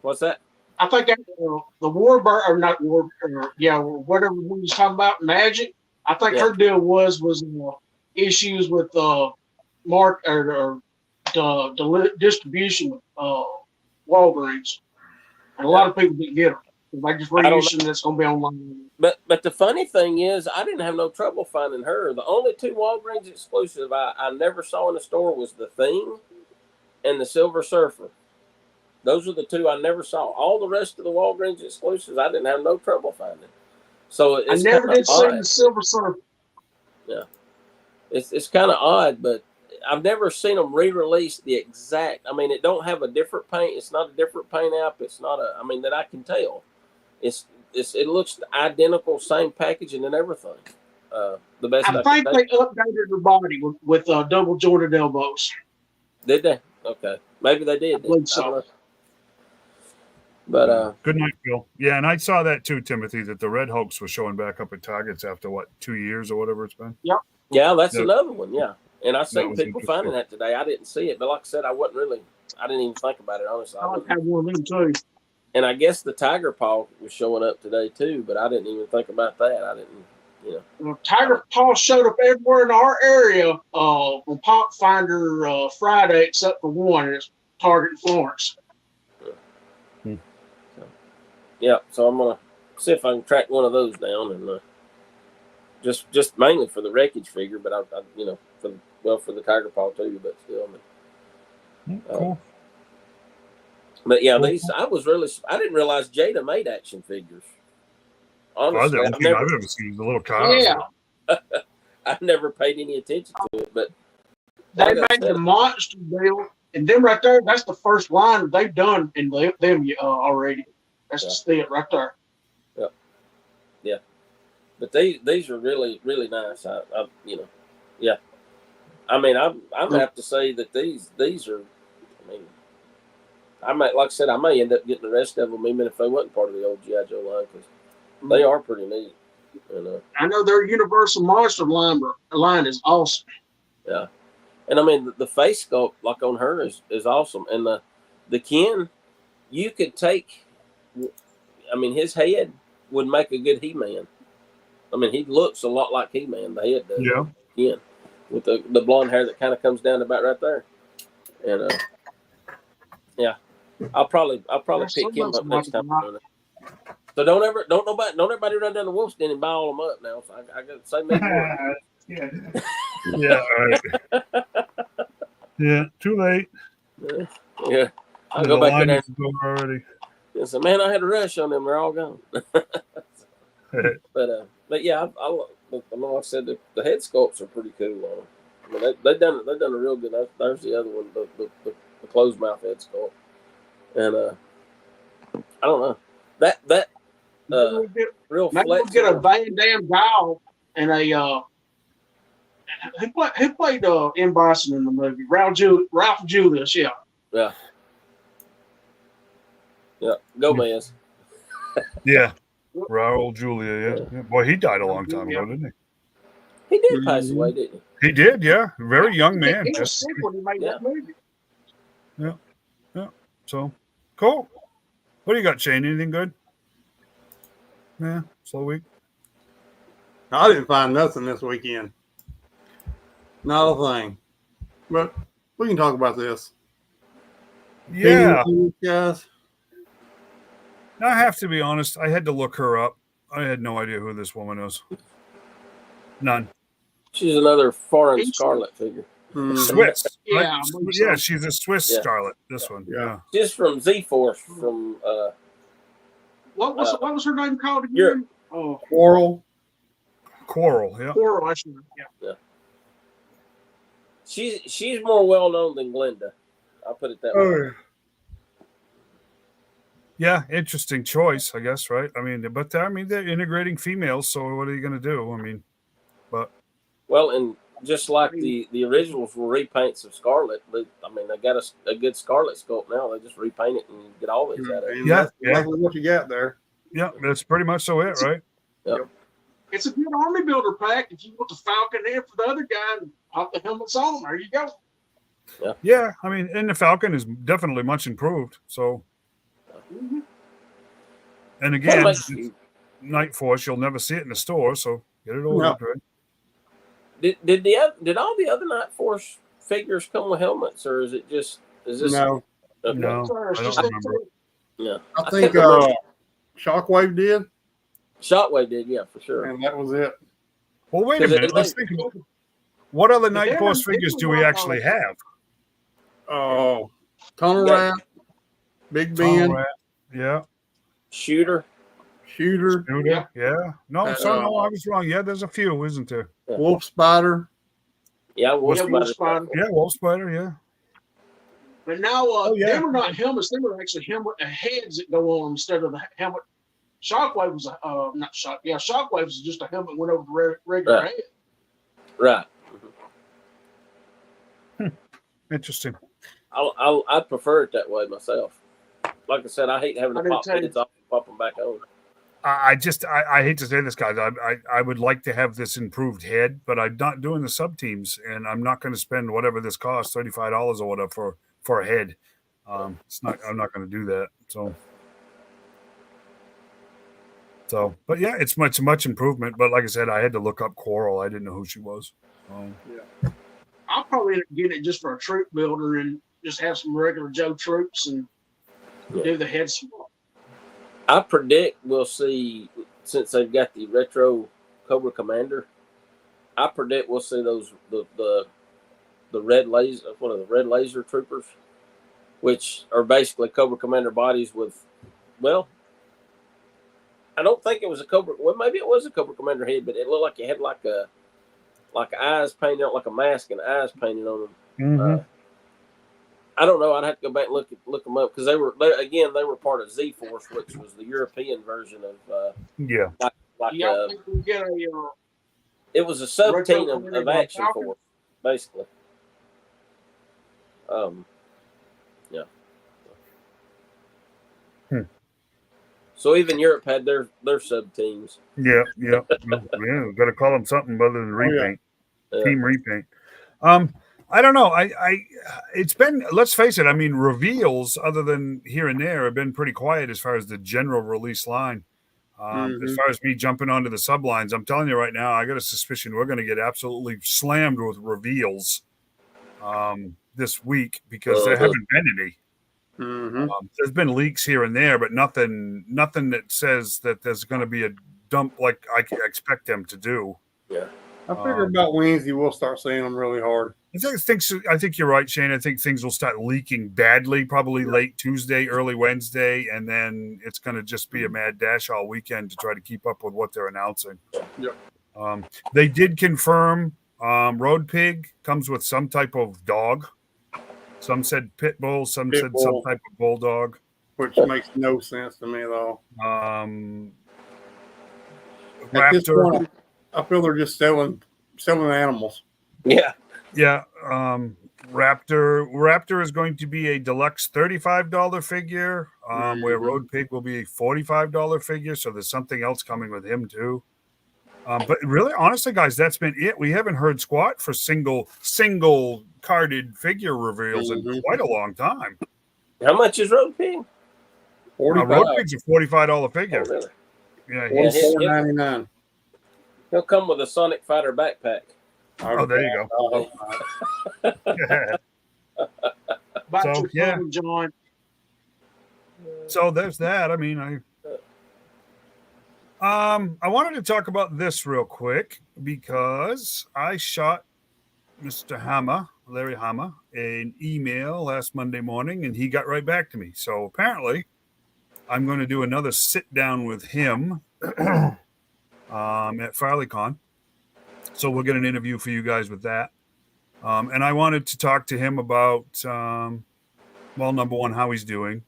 What's that? I think the Warbird, or not War, whatever we was talking about, Magic. I think her deal was issues with mark or the distribution of Walgreens, and a lot of people didn't get them. Like just reissuing that's going to be online. But the funny thing is, I didn't have no trouble finding her. The only 2 Walgreens exclusive I never saw in the store was the Thing and the Silver Surfer. Those are the 2 I never saw. All the rest of the Walgreens exclusives, I didn't have no trouble finding. So it's I never did see the Silver Surfer. Yeah, it's kind of odd, but I've never seen them re-release the exact. I mean, it don't have a different paint. It's not a different paint app. It's not that I can tell. It looks identical, same packaging and everything. The best I think they updated her body with double jointed elbows. Did they? Okay, maybe they did. I believe so. But good night, Phil. Yeah, and I saw that too, Timothy, that the Red Hulks were showing back up at Targets after 2 years or whatever it's been. Yep. Yeah, that's another one. Yeah, and I seen people finding that today. I didn't see it, but like I said, I didn't even think about it honestly. I had one of them too. And I guess the Tiger Paw was showing up today too, but I didn't even think about that. I didn't, Well, Tiger Paw showed up everywhere in our area on Pop Finder Friday, except for one, and it's Target in Florence. So I'm gonna see if I can track one of those down, and just mainly for the wreckage figure, but I for the Tiger Paw too, but still. Cool. But yeah, I didn't realize Jada made action figures. Honestly, I've never seen the little car. Yeah. I've never paid any attention to it, but they made the monster deal, and them right there, that's the first line they've done in them already. That's just it right there. Yeah. But these are really, really nice. I mean, I'm gonna have to say that these are. I mean, I might, like I said, I may end up getting the rest of them, even if they wasn't part of the old G.I. Joe line, because they are pretty neat. I know their Universal Monster line is awesome. Yeah, and I mean the face sculpt, like on her, is awesome, and the Ken, you could take. I mean, his head would make a good He-Man. I mean, he looks a lot like He-Man. The head does. Yeah. Ken, with the blonde hair that kind of comes down about right there, and yeah, I'll probably pick him up next time. So don't everybody run down the Wolf's Den and buy all them up now. So I got to say maybe more. Yeah. All right. Yeah. Too late. Yeah. I'll go back in there. Already. and said, "Man, I had a rush on them. They're all gone." But yeah, like I said, the head sculpts are pretty cool on them. I mean, they've done a real good. There's the other one, the closed mouth head sculpt, and I don't know that real maybe we'll flexible. get a Van Damme doll and a who played M. Bison in the movie? Ralph Julius, yeah. Yeah. Gomez. Yeah. Raul Julia, yeah. Boy, he died a long time ago, didn't He did pass away, didn't he? He did, yeah. Very young man. He was sick when he made that movie. Yeah. So, cool. What do you got, Shane? Anything good? Yeah, slow week. I didn't find nothing this weekend. Not a thing. But we can talk about this. Yeah. Guys. I have to be honest. I had to look her up. I had no idea who this woman is. None. She's another foreign Scarlet figure. Swiss. Yeah, right? Yeah, she's a Swiss Scarlet. This one. Yeah. She's from Z-Force. From what was her name called again? Europe. Oh, Coral. Yeah. Coral. I should. Yeah. She's more well known than Glenda. I'll put it that way. Yeah, interesting choice, I guess, right? I mean, they're integrating females, so what are you going to do? I mean, well, and just like the originals were repaints of Scarlet, but I mean, they got a good Scarlet sculpt now. They just repaint it and get all these out of it. Yeah. What you got there? Yeah, that's pretty much so it, right? Yep. It's a good army builder pack. If you want the Falcon in for the other guy and pop the helmets on them, there you go. Yeah, I mean, and the Falcon is definitely much improved. So, and again, Night Force, you'll never see it in the store, so get it ordered, right? Did all the other Night Force figures come with helmets, or is this? No. Okay. No, I don't remember. Yeah, I think Shockwave did. Shockwave did, yeah, for sure. And that was it. Well, wait a minute. Let's think about what other Night Force figures do we actually have? Oh, Tunnel Rat, Big Ben, yeah, Shooter. Yeah. No, I was wrong. Yeah, there's a few, isn't there? Yeah. Wolf Spider. Yeah, Wolf Spider. Yeah, Wolf Spider. Yeah. But now, they were not helmets; they were actually heads that go on instead of the helmet. Shockwave was not shock. Yeah, Shockwave was just a helmet went over the regular head. Right. Interesting. I'd prefer it that way myself. Like I said, I hate having to pop heads off and pop them back on. I hate to say this, guys. I would like to have this improved head, but I'm not doing the sub teams, and I'm not going to spend whatever this costs, $35 or whatever for a head. I'm not going to do that. So, but yeah, it's much improvement. But like I said, I had to look up Coral. I didn't know who she was. I'll probably get it just for a troop builder and just have some regular Joe troops and do the head swap. I predict we'll see, since they've got the retro Cobra Commander, I predict we'll see those the red laser, one of the red laser troopers, which are basically Cobra Commander bodies with, well, I don't think it was a Cobra. Well, maybe it was a Cobra Commander head, but it looked like it had like eyes painted on, like a mask and eyes painted on them. Mm-hmm. I don't know. I'd have to go back and look them up because they were part of Z-Force, which was the European version of it was a sub team of Action Force, basically. So even Europe had their sub teams. Yeah. We've got to call them something other than repaint. Team repaint. I don't know. It's been, let's face it, I mean, reveals other than here and there have been pretty quiet as far as the general release line. As far as me jumping onto the sublines, I'm telling you right now, I got a suspicion we're going to get absolutely slammed with reveals this week because there haven't been any. There's been leaks here and there, but nothing that says that there's going to be a dump like I expect them to do. Yeah. I figure about Wednesday we'll start seeing them really hard. I think you're right, Shane. I think things will start leaking badly, probably late Tuesday, early Wednesday, and then it's going to just be a mad dash all weekend to try to keep up with what they're announcing. Yep. They did confirm Road Pig comes with some type of dog. Some said pit bull, some said some type of bulldog. Which makes no sense to me at all. At this Raptor. point, I feel they're just selling animals. Yeah. Yeah. Raptor is going to be a deluxe $35 figure, where Road Pig will be a $45 figure. So there's something else coming with him too. But really, honestly, guys, that's been it. We haven't heard squat for single carded figure reveals in quite a long time. How much is Road Pig? Road Pig's a $45 figure. Oh, really? Yeah, $44.99. He'll come with a Sonic Fighter backpack. Oh, there you go. So, yeah. John. So there's that. I mean, I wanted to talk about this real quick because I shot Mr. Larry Hammer, an email last Monday morning, and he got right back to me. So apparently, I'm going to do another sit down with him at FarleyCon. So we'll get an interview for you guys with that. And I wanted to talk to him about, number one, how he's doing.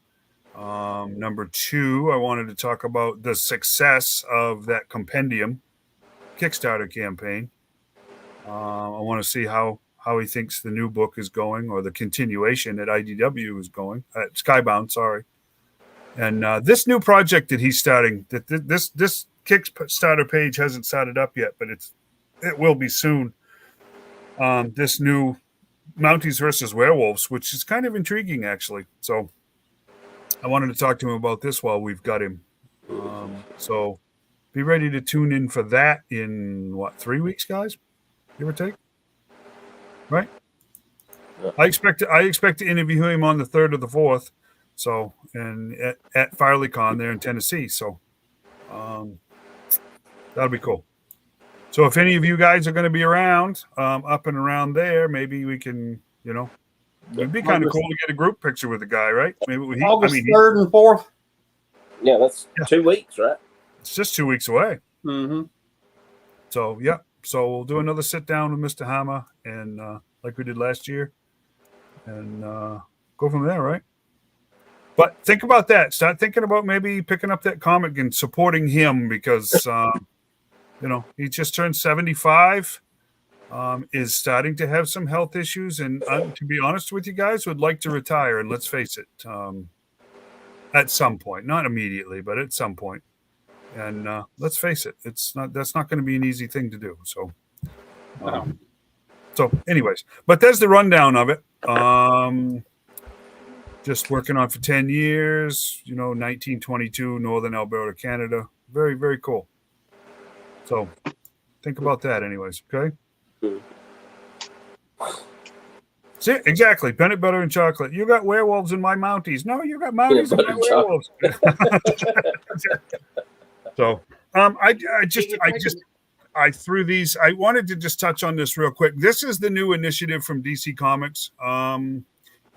Number two, I wanted to talk about the success of that compendium Kickstarter campaign. I want to see how he thinks the new book is going, or the continuation at IDW is going, at Skybound, sorry. And this new project that he's starting, that this Kickstarter page hasn't started up yet, but it will be soon. This new Mounties versus Werewolves, which is kind of intriguing, actually. So I wanted to talk to him about this while we've got him. So be ready to tune in for that in 3 weeks, guys, give or take. Right? I expect to interview him on the 3rd or the 4th. So, and at FarleyCon there in Tennessee. So that'll be cool. So if any of you guys are going to be around, up and around there, maybe we can, it'd be kind of cool to get a group picture with the guy, right? Maybe August 3rd and 4th. Yeah, that's 2 weeks, right? It's just 2 weeks away. Mm-hmm. So, yeah. So we'll do another sit down with Mr. Hammer, and like we did last year, and go from there, right? But think about that. Start thinking about maybe picking up that comic and supporting him because, he just turned 75, is starting to have some health issues. And to be honest with you guys, would like to retire. And let's face it, at some point, not immediately, but at some point. And let's face it, that's not going to be an easy thing to do. So, anyways, but there's the rundown of it. Just working on for 10 years, 1922, Northern Alberta, Canada. Very, very cool. So think about that anyways, okay? See, exactly. Peanut butter and chocolate. You got werewolves in my Mounties. No, you got Mounties in my werewolves. So I threw these. I wanted to just touch on this real quick. This is the new initiative from DC Comics.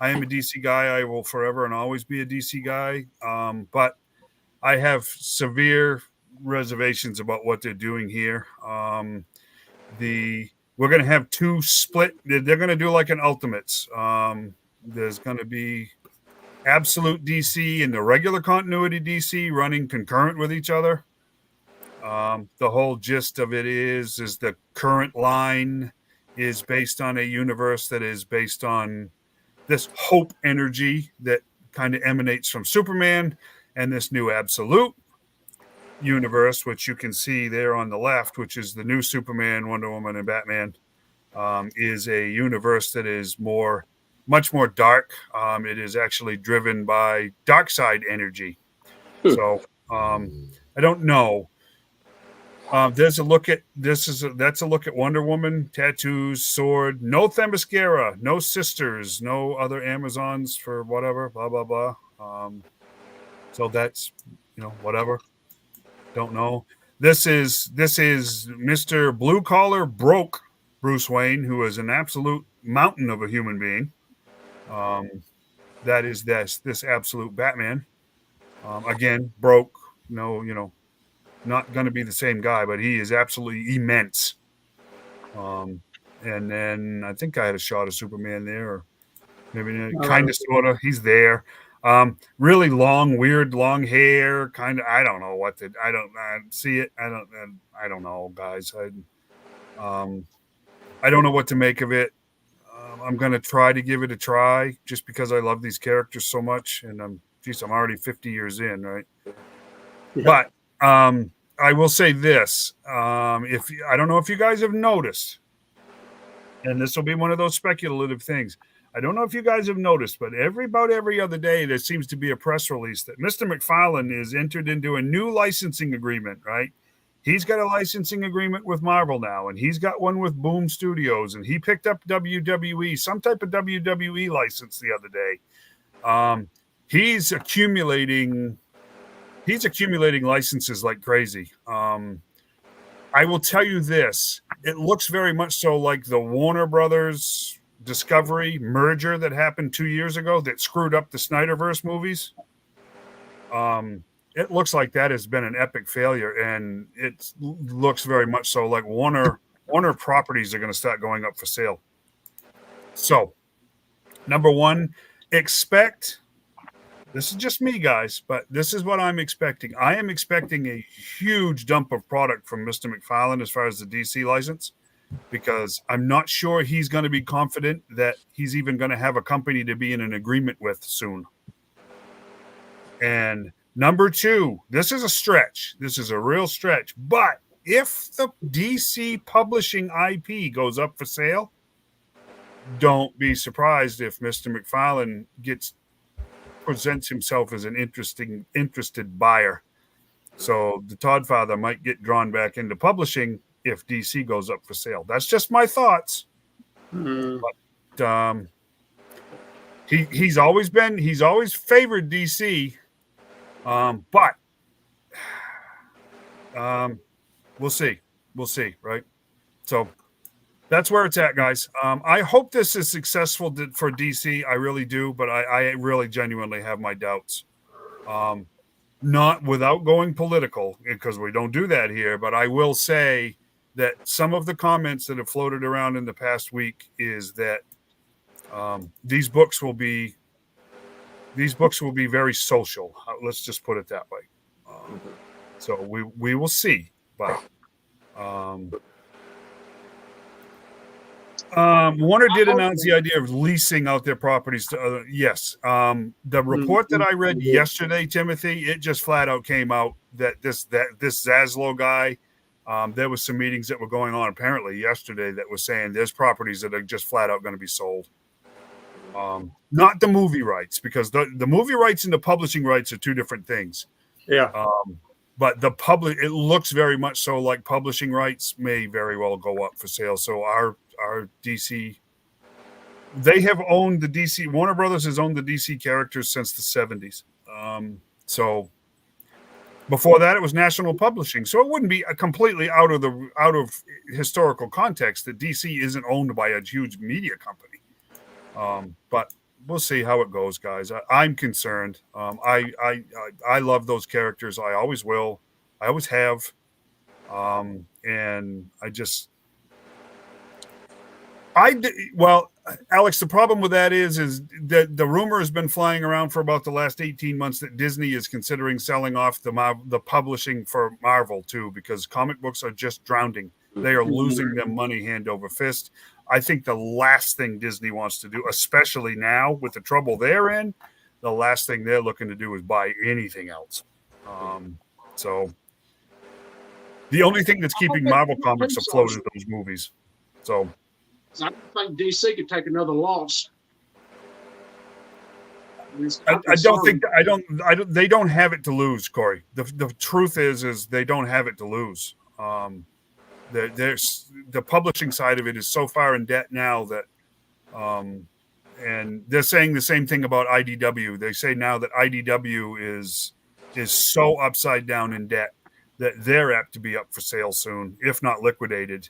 I am a DC guy. I will forever and always be a DC guy. But I have severe reservations about what they're doing here. We're going to have two split. They're going to do like an Ultimates. There's going to be Absolute DC and the regular continuity DC running concurrent with each other. The whole gist of it is the current line is based on a universe that is based on this hope energy that kind of emanates from Superman, and this new Absolute universe, which you can see there on the left, which is the new Superman, Wonder Woman, and Batman, is a universe that is much more dark. It is actually driven by dark side energy. So I don't know. That's a look at Wonder Woman, tattoos, sword, no Themyscira, no sisters, no other Amazons for whatever, blah blah blah. So that's whatever. Don't know. This is Mr. Blue Collar Broke Bruce Wayne, who is an absolute mountain of a human being. That is this absolute Batman. Again, broke. No, not going to be the same guy, but he is absolutely immense. And then I think I had a shot of Superman there, or maybe kind of, sort of. He's there. Really long, weird, long hair. Kind of. I don't know what to. I see it. I don't know, guys. I don't know what to make of it. I'm going to try to give it a try, just because I love these characters so much, and I'm already 50 years in, right? Yeah. But I will say this: if I don't know if you guys have noticed, and this will be one of those speculative things. I don't know if you guys have noticed, but about every other day there seems to be a press release that Mr. McFarlane is entered into a new licensing agreement, right? He's got a licensing agreement with Marvel now, and he's got one with Boom Studios, and he picked up WWE, some type of WWE license the other day. He's accumulating licenses like crazy. I will tell you this: it looks very much so like the Warner Brothers Discovery merger that happened 2 years ago that screwed up the Snyderverse movies. It looks like that has been an epic failure, and it looks very much so like Warner properties are going to start going up for sale. So, number one, expect. This is just me, guys, but this is what I'm expecting. I am expecting a huge dump of product from Mr. McFarlane as far as the DC license, because I'm not sure he's going to be confident that he's even going to have a company to be in an agreement with soon. And number two, this is a stretch. This is a real stretch. But if the DC publishing IP goes up for sale, don't be surprised if Mr. McFarlane presents himself as an interested buyer. So the Todd Father might get drawn back into publishing if DC goes up for sale. That's just my thoughts. But he's always favored DC. But we'll see, right? So that's where it's at, guys. I hope this is successful for DC. I really do, but I really genuinely have my doubts. Not without going political, because we don't do that here, but I will say that some of the comments that have floated around in the past week is that these books will be very social. Let's just put it that way. So we will see, but Warner did announce the idea of leasing out their properties to other. Yes. The report that I read yesterday, Timothy, it just flat out came out that this Zaslow guy, there was some meetings that were going on apparently yesterday that was saying there's properties that are just flat out going to be sold. Not the movie rights, because the movie rights and the publishing rights are two different things. Yeah. But it looks very much so like publishing rights may very well go up for sale. So our DC, they have owned the DC. Warner Brothers has owned the DC characters since the 70s. So before that, it was National Publishing. So it wouldn't be completely out of historical context that DC isn't owned by a huge media company. But we'll see how it goes, guys. I'm concerned. I love those characters. I always will. I always have. And Alex, the problem with that is that the rumor has been flying around for about the last 18 months that Disney is considering selling off the publishing for Marvel too, because comic books are just drowning. They are losing them money hand over fist. I think the last thing Disney wants to do, especially now with the trouble they're in, the last thing they're looking to do is buy anything else. So the only thing that's keeping Marvel comics afloat is those movies. So I don't think DC could take another loss. They don't have it to lose, Corey. The truth is they don't have it to lose. The publishing side of it is so far in debt now that, and they're saying the same thing about IDW. They say now that IDW is so upside down in debt that they're apt to be up for sale soon, if not liquidated.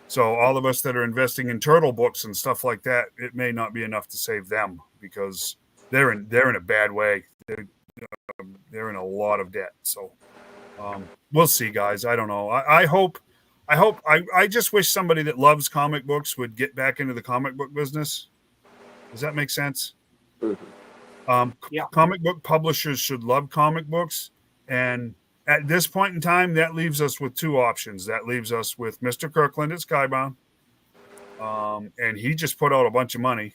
So all of us that are investing in turtle books and stuff like that, it may not be enough to save them because they're in a bad way. They're in a lot of debt. So we'll see, guys. I don't know. I just wish somebody that loves comic books would get back into the comic book business. Does that make sense? Yeah. Comic book publishers should love comic books. And at this point in time, that leaves us with two options. That leaves us with Mr. Kirkland at Skybound. And he just put out a bunch of money.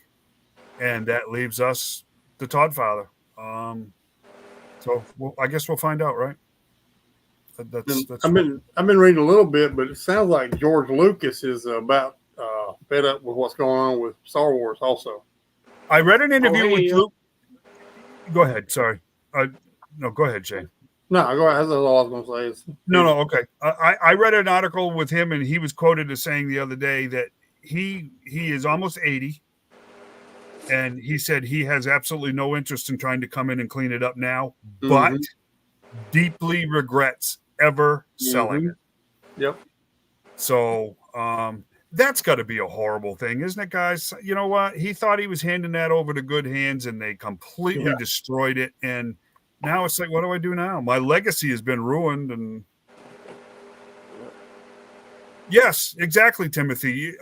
And that leaves us the Todd Father. So I guess we'll find out, right? That's I've been reading a little bit, but it sounds like George Lucas is about fed up with what's going on with Star Wars also. I read an interview with Luke. Go ahead. Sorry. No, go ahead, Shane. No, go ahead. That's all I was going to say. No, okay. I read an article with him, and he was quoted as saying the other day that he is almost 80, and he said he has absolutely no interest in trying to come in and clean it up now, but deeply regrets ever selling it. Yep. So that's got to be a horrible thing, isn't it, guys? You know what? He thought he was handing that over to good hands, and they completely destroyed it. And now it's like, what do I do now? My legacy has been ruined. And yes, exactly, Timothy.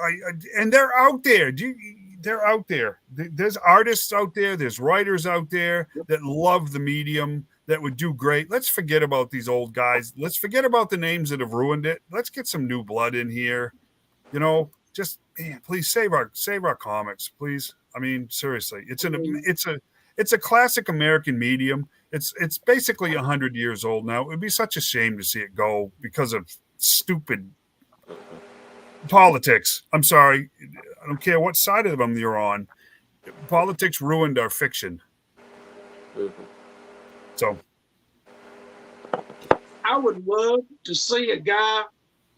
And they're out there. They're out there. There's artists out there. There's writers out there that love the medium, that would do great. Let's forget about these old guys. Let's forget about the names that have ruined it. Let's get some new blood in here. You know, just please save our comics, please. I mean, seriously, it's a classic American medium. It's basically 100 years old now. It would be such a shame to see it go because of stupid politics. I'm sorry. I don't care what side of them you're on. Politics ruined our fiction. So I would love to see a guy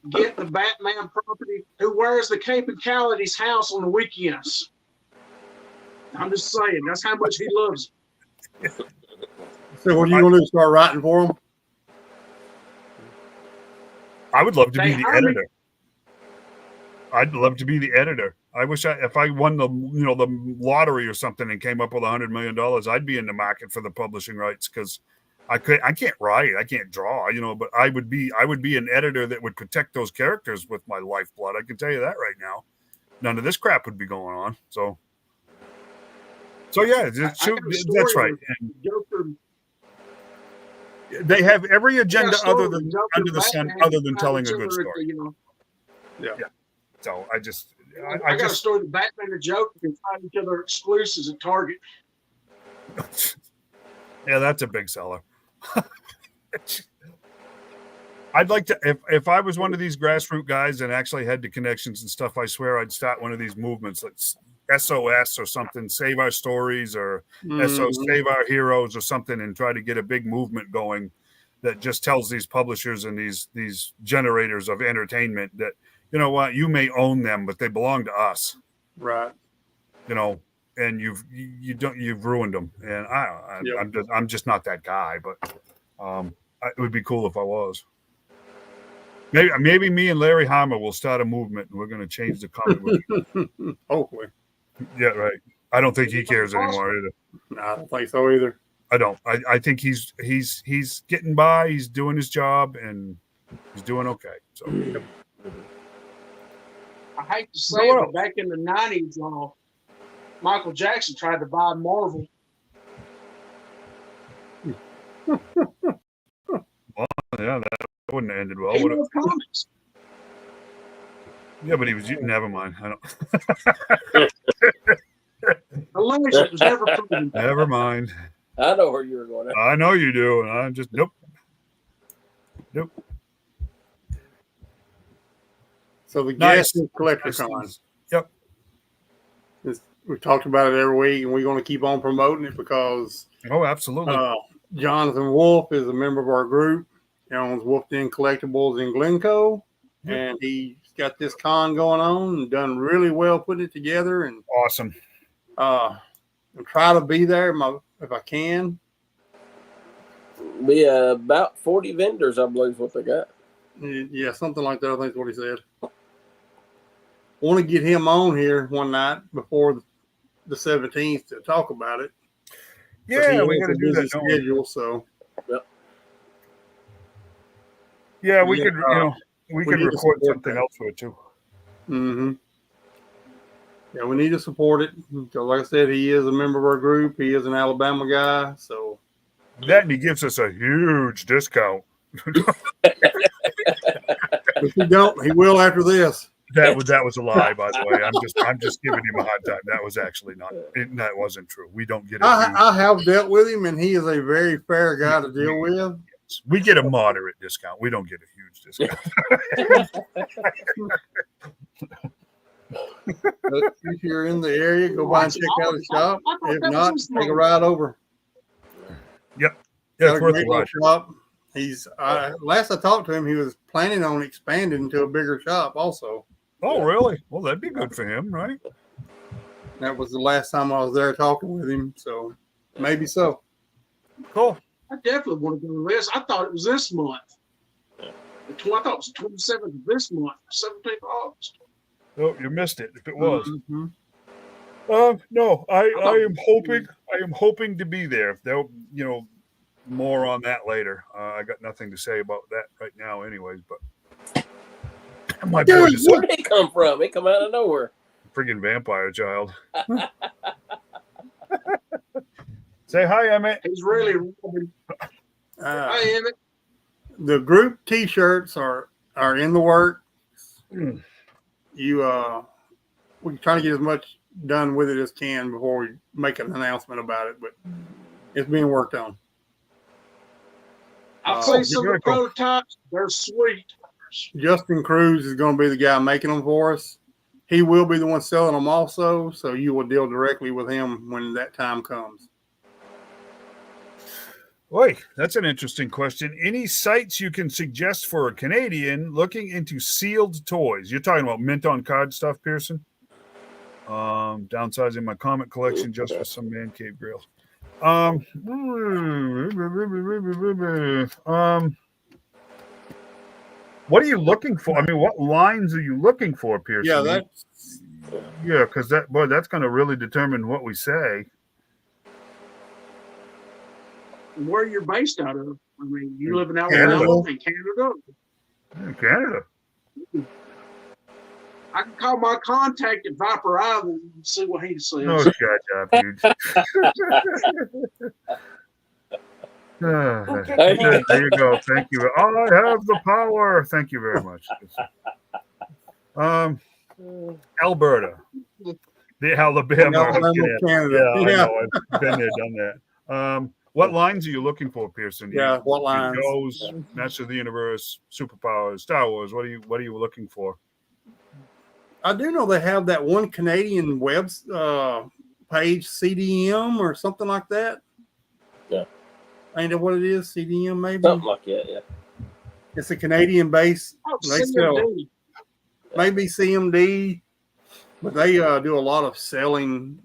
get the Batman property who wears the cape and Calladay's house on the weekends. I'm just saying, that's how much he loves it. So what are you going to start writing for him? I would love to be the editor. I'd love to be the editor. I wish if I won the the lottery or something and came up with $100 million, I'd be in the market for the publishing rights because I can't write, I can't draw, but I would be an editor that would protect those characters with my lifeblood. I can tell you that right now. None of this crap would be going on. So yeah, that's right. And they have every agenda under the sun, other than telling a good story. Yeah. So I got a story. The Batman and Joker can find each other exclusives at Target. Yeah, that's a big seller. I'd like to, if I was one of these grassroots guys and actually had the connections and stuff, I swear I'd start one of these movements like SOS or something, Save Our Stories, or SOS, Save Our Heroes or something, and try to get a big movement going that just tells these publishers and these generators of entertainment that, you know what, you may own them, but they belong to us. Right. And you've ruined them. And I'm just not that guy, but it would be cool if I was. Maybe me and Larry Hama will start a movement and we're going to change the comic book. Hopefully. Yeah, right. I don't think he cares anymore either. No, I don't think so either. I don't. I think he's getting by. He's doing his job and he's doing okay. So I hate to say it, but back in the 90s, Michael Jackson tried to buy Marvel. Well, yeah, that wouldn't have ended well. He loved comics. Yeah, but he was. Never mind. I don't. Unless it was never proven. Never mind. I know where you were going. I know you do, and I'm just nope. So the Gas Collector Con. Yep. We've talked about it every week, and we're going to keep on promoting it because absolutely. Jonathan Wolf is a member of our group. He owns Wolf Den Collectibles in Glencoe, and he's got this con going on and done really well putting it together. And awesome. I'll try to be there if I can. Be about 40 vendors, I believe, is what they got. Yeah, something like that. I think is what he said. Want to get him on here one night before the 17th to talk about it. Yeah, we got to do that. Schedule, so. Yep. Yeah, we could. We could record something else for it too. Mm-hmm. Yeah, we need to support it because, like I said, he is a member of our group. He is an Alabama guy, so. That and he gives us a huge discount. If he don't, he will after this. That was a lie, by the way. I'm just giving him a hard time. That was actually not. That wasn't true. We don't get. I have dealt with him, and he is a very fair guy to deal with. We get a moderate discount. We don't get a huge discount. But if you're in the area, go by and check out the shop. If not, take a ride over. Yep. Yeah, it's worth a ride. Shop. He's last I talked to him, he was planning on expanding into a bigger shop also. Oh, really? Well, that'd be good for him, right? That was the last time I was there talking with him, so maybe so. Cool. I definitely want to go to this. I thought it was this month. I thought it was 27th of this month, 17th of August. Oh, you missed it. If it was. Mm-hmm. No, I am hoping to be there. They'll, more on that later. I got nothing to say about that right now, anyways. But my boy, where did he come from? He come out of nowhere. Friggin' vampire child. Say hi, Emmett. He's really robbing. Hi, Emmett. The group T-shirts are in the works. We're trying to get as much done with it as can before we make an announcement about it, but it's being worked on. I've seen some of the prototypes. They're sweet. Justin Cruz is going to be the guy making them for us. He will be the one selling them also, so you will deal directly with him when that time comes. Boy, that's an interesting question. Any sites you can suggest for a Canadian looking into sealed toys? You're talking about mint on card stuff, Pearson? Downsizing my comic collection just for some man cave grills. What are you looking for? I mean, what lines are you looking for, Pearson? Because that's going to really determine what we say. Where you're based out of? I mean, you live in Alabama and Canada. Canada. I can call my contact at Viper Island and see what he says. Oh, shut up, dude. There you go. Thank you. I have the power. Thank you very much. Alberta. The Alabama. Canada. I know. I've been there, done that. What lines are you looking for, Pearson? Yeah, what lines? Joe's, Masters of the Universe, Superpowers, Star Wars. What are you looking for? I do know they have that one Canadian web page, CDM or something like that. Yeah. Ain't that what it is? CDM maybe? Something like that, yeah. It's a Canadian base. They sell maybe CMD, but they do a lot of selling,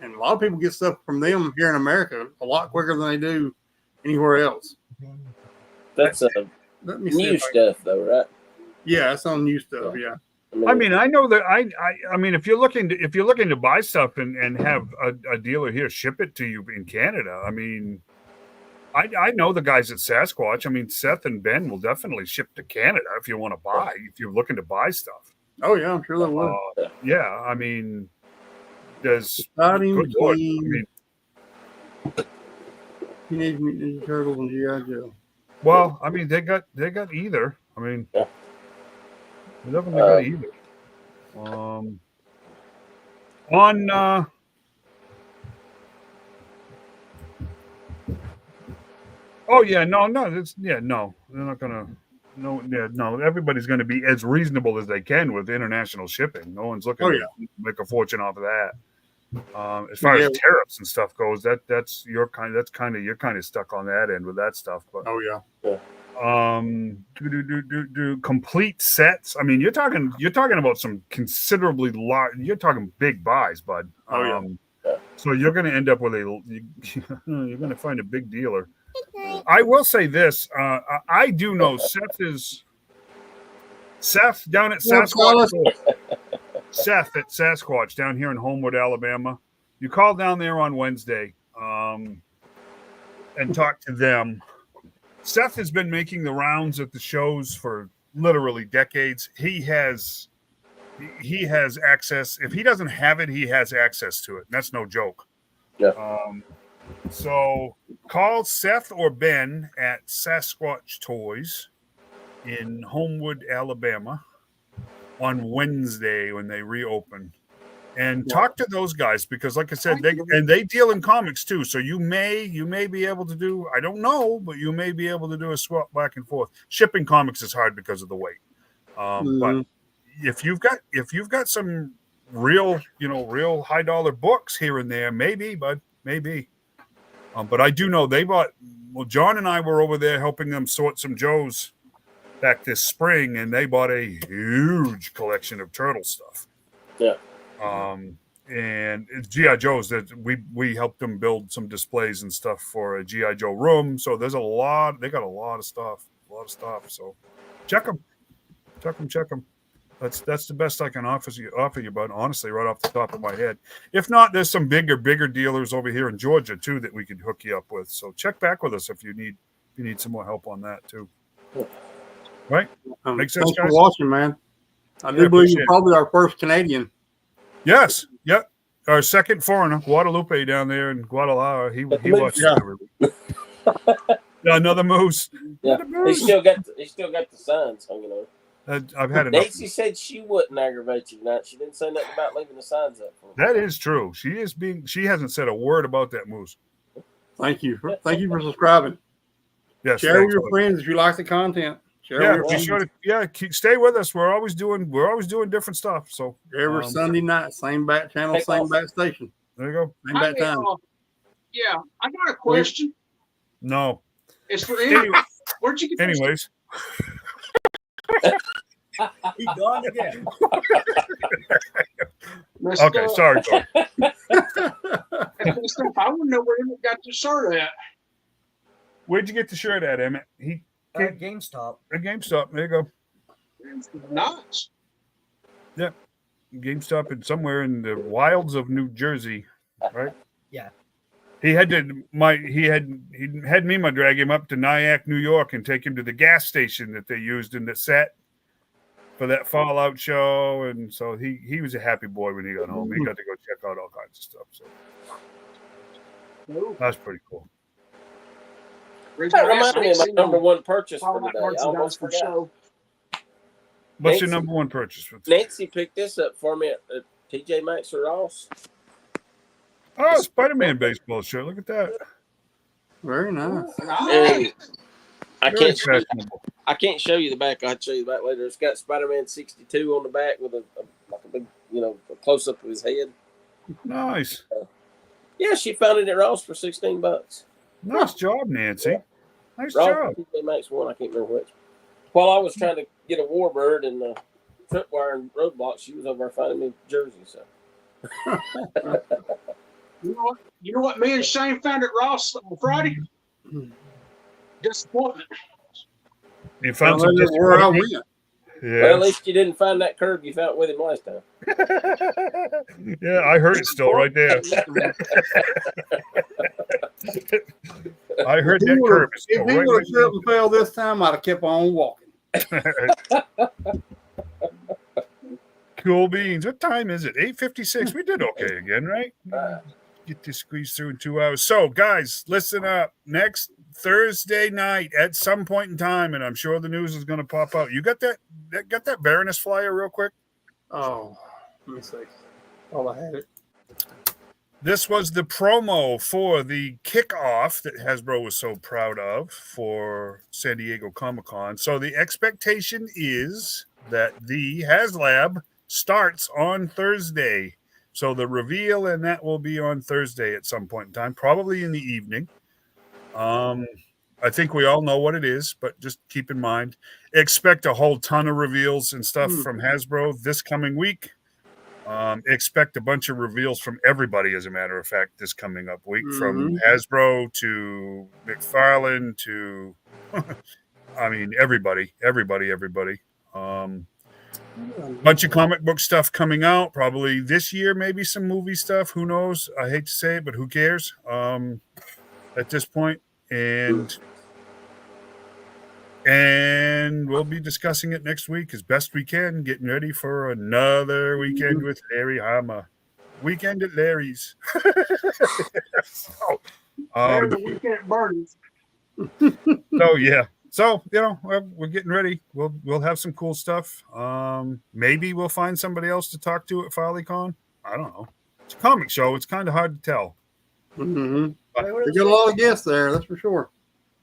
and a lot of people get stuff from them here in America a lot quicker than they do anywhere else. That's new stuff, though, right? Yeah, it's on new stuff. Yeah. I mean, I know that I mean, if you're looking to buy stuff and have a dealer here ship it to you in Canada, I mean, I know the guys at Sasquatch. I mean, Seth and Ben will definitely ship to Canada if you want to buy. If you're looking to buy stuff. Oh yeah, I'm sure they will. Yeah, I mean, there's good Lord, I mean, Teenage Mutant Ninja Turtles and G.I. Joe. Well, I mean, they got either. I mean. Yeah. We definitely got either. No. They're not gonna. No. Everybody's going to be as reasonable as they can with international shipping. No one's looking to make a fortune off of that. As far as tariffs and stuff goes, you're kind of stuck on that end with that stuff. But complete sets. I mean, you're talking about some considerably large. You're talking big buys, bud. So you're going to end up with you're going to find a big dealer. I will say this. I do know Seth down at Sasquatch. Seth at Sasquatch down here in Homewood, Alabama. You call down there on Wednesday and talk to them. Seth has been making the rounds at the shows for literally decades. He has access. If he doesn't have it, he has access to it. And that's no joke. Yeah. So call Seth or Ben at Sasquatch Toys in Homewood, Alabama on Wednesday when they reopen. And talk to those guys because, like I said, they deal in comics too. So you may be able to do, I don't know, but you may be able to do a swap back and forth. Shipping comics is hard because of the weight. But if you've got some real high dollar books here and there, maybe. But I do know they bought. Well, John and I were over there helping them sort some Joes back this spring, and they bought a huge collection of turtle stuff. Yeah. And it's GI Joes that we helped them build some displays and stuff for a GI Joe room. So there's a lot. They got a lot of stuff. So check them. That's the best I can offer you, but honestly, right off the top of my head. If not, there's some bigger dealers over here in Georgia too that we could hook you up with. So check back with us if you need some more help on that too. Right? Makes sense, thanks guys? for watching, man. I do believe you're probably our first Canadian. Yes. Yep. Our second foreigner, Guadalupe down there in Guadalajara. He watches every week. Yeah, another moose. Yeah. He still got the signs hanging on. I've had enough. Nancy said she wouldn't aggravate you tonight. She didn't say nothing about leaving the signs up for That is true. She hasn't said a word about that moose. Thank you for subscribing. Yes, share with your friends if you like the content. Stay with us. We're always doing different stuff. So every Sunday night, same bat channel, same bat station. There you go. Same bat time. I got a question. No. It's for Emmeet. Where'd you get anyways? He's gone again. Okay, sorry. I want to know where Emmeet got the shirt at. Where'd you get the shirt at, Emmett? GameStop. At GameStop. There you go. Nice. Yep. GameStop and somewhere in the wilds of New Jersey, right? Yeah. He had me drag him up to Nyack, New York, and take him to the gas station that they used in the set for that Fallout show, and so he was a happy boy when he got home. He got to go check out all kinds of stuff. So that's pretty cool. That reminds me of my number one purchase for today. I almost forgot. What's your number one purchase? Nancy picked this up for me at TJ Maxx or Ross. Oh, Spider-Man baseball shirt. Look at that. Very nice. And I can't show you the back. I'll show you the back later. It's got Spider-Man 62 on the back with a big, a close up of his head. Nice. Yeah, she found it at Ross for $16. Nice job, Nancy. Nice Ross, job. TJ Maxx one. I can't remember which. While I was trying to get a Warbird and the tripwire and roadblock, she was over there finding me Jersey. So. You know what? Me and Shane found at Ross on Friday. Disappointment. You found some disappointment. Yeah. Well, at least you didn't find that curb you found with him last time. Yeah, I heard it still right there. I heard that curb. If he would have tripped and fell this time, I'd have kept on walking. Cool beans. What time is it? 8:56. We did okay again, right? Get this squeezed through in 2 hours. So, guys, listen up. Next Thursday night at some point in time, and I'm sure the news is going to pop out. You got that Baroness flyer real quick? Oh, let me see. Oh, I had it. This was the promo for the kickoff that Hasbro was so proud of for San Diego Comic-Con. So the expectation is that the HasLab starts on Thursday. So the reveal and that will be on Thursday at some point in time, probably in the evening. I think we all know what it is, but just keep in mind, expect a whole ton of reveals and stuff from Hasbro this coming week. Expect a bunch of reveals from everybody, as a matter of fact, this coming up week, from Mhm. Hasbro to McFarlane to, I mean, everybody. Bunch of comic book stuff coming out probably this year, maybe some movie stuff. Who knows? I hate to say it, but who cares at this point? And we'll be discussing it next week as best we can, getting ready for another weekend with Larry Hama. Weekend at Larry's. So, There's the weekend at Bernie's. so yeah. So, we're getting ready. We'll have some cool stuff. Maybe we'll find somebody else to talk to at FollyCon. I don't know. It's a comic show. It's kind of hard to tell. Mm-hmm. We got a lot of guests there, that's for sure.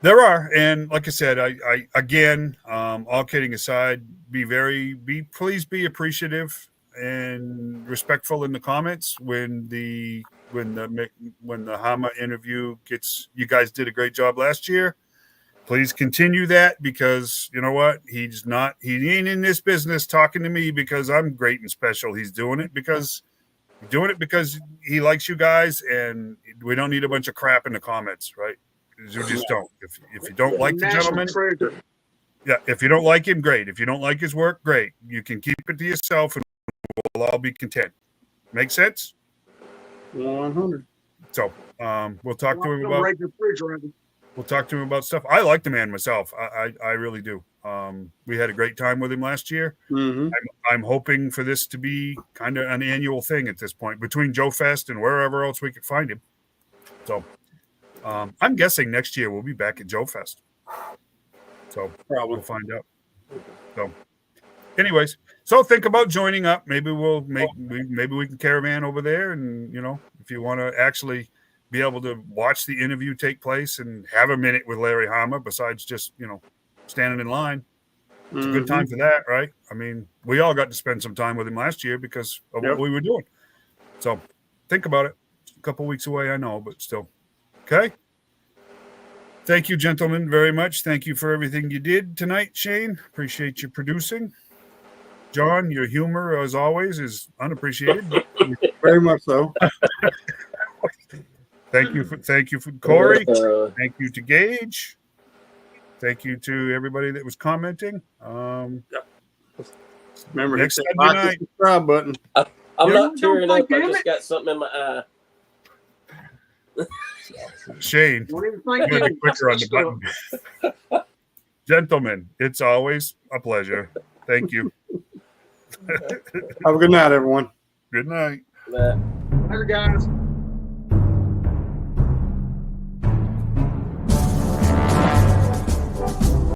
There are, and like I said, I again, all kidding aside, please be appreciative and respectful in the comments when the Hama interview gets. You guys did a great job last year. Please continue that, because you know what? He ain't in this business talking to me because I'm great and special. He's doing it because he likes you guys, and we don't need a bunch of crap in the comments, right? You just don't. If you don't like the gentleman, yeah. If you don't like him, great. If you don't like his work, great. You can keep it to yourself, and we'll all be content. Make sense? 100. So, we'll talk to him about. We'll talk to him about stuff. I like the man myself. I really do. We had a great time with him last year. Mm-hmm. I'm hoping for this to be kind of an annual thing at this point, between Joe Fest and wherever else we could find him. So, I'm guessing next year we'll be back at Joe Fest. So Probably. we'll find out. So, anyways, so think about joining up. Maybe maybe we can caravan over there, and if you want to actually be able to watch the interview take place and have a minute with Larry Hama, besides just standing in line. It's a good time for that, right? I mean, we all got to spend some time with him last year because of what we were doing. So think about it. It's a couple weeks away, I know, but still. Okay. Thank you, gentlemen, very much. Thank you for everything you did tonight, Shane. Appreciate you producing. John, your humor, as always, is unappreciated. But very much so. Thank you for Corey. Thank you to Gage. Thank you to everybody that was commenting. Remember, next hit that subscribe button. I'm not tearing up. I just got something in my eye. Shane, you gotta be quicker on the button. Gentlemen, it's always a pleasure. Thank you. Have a good night, everyone. Good night. Later, guys.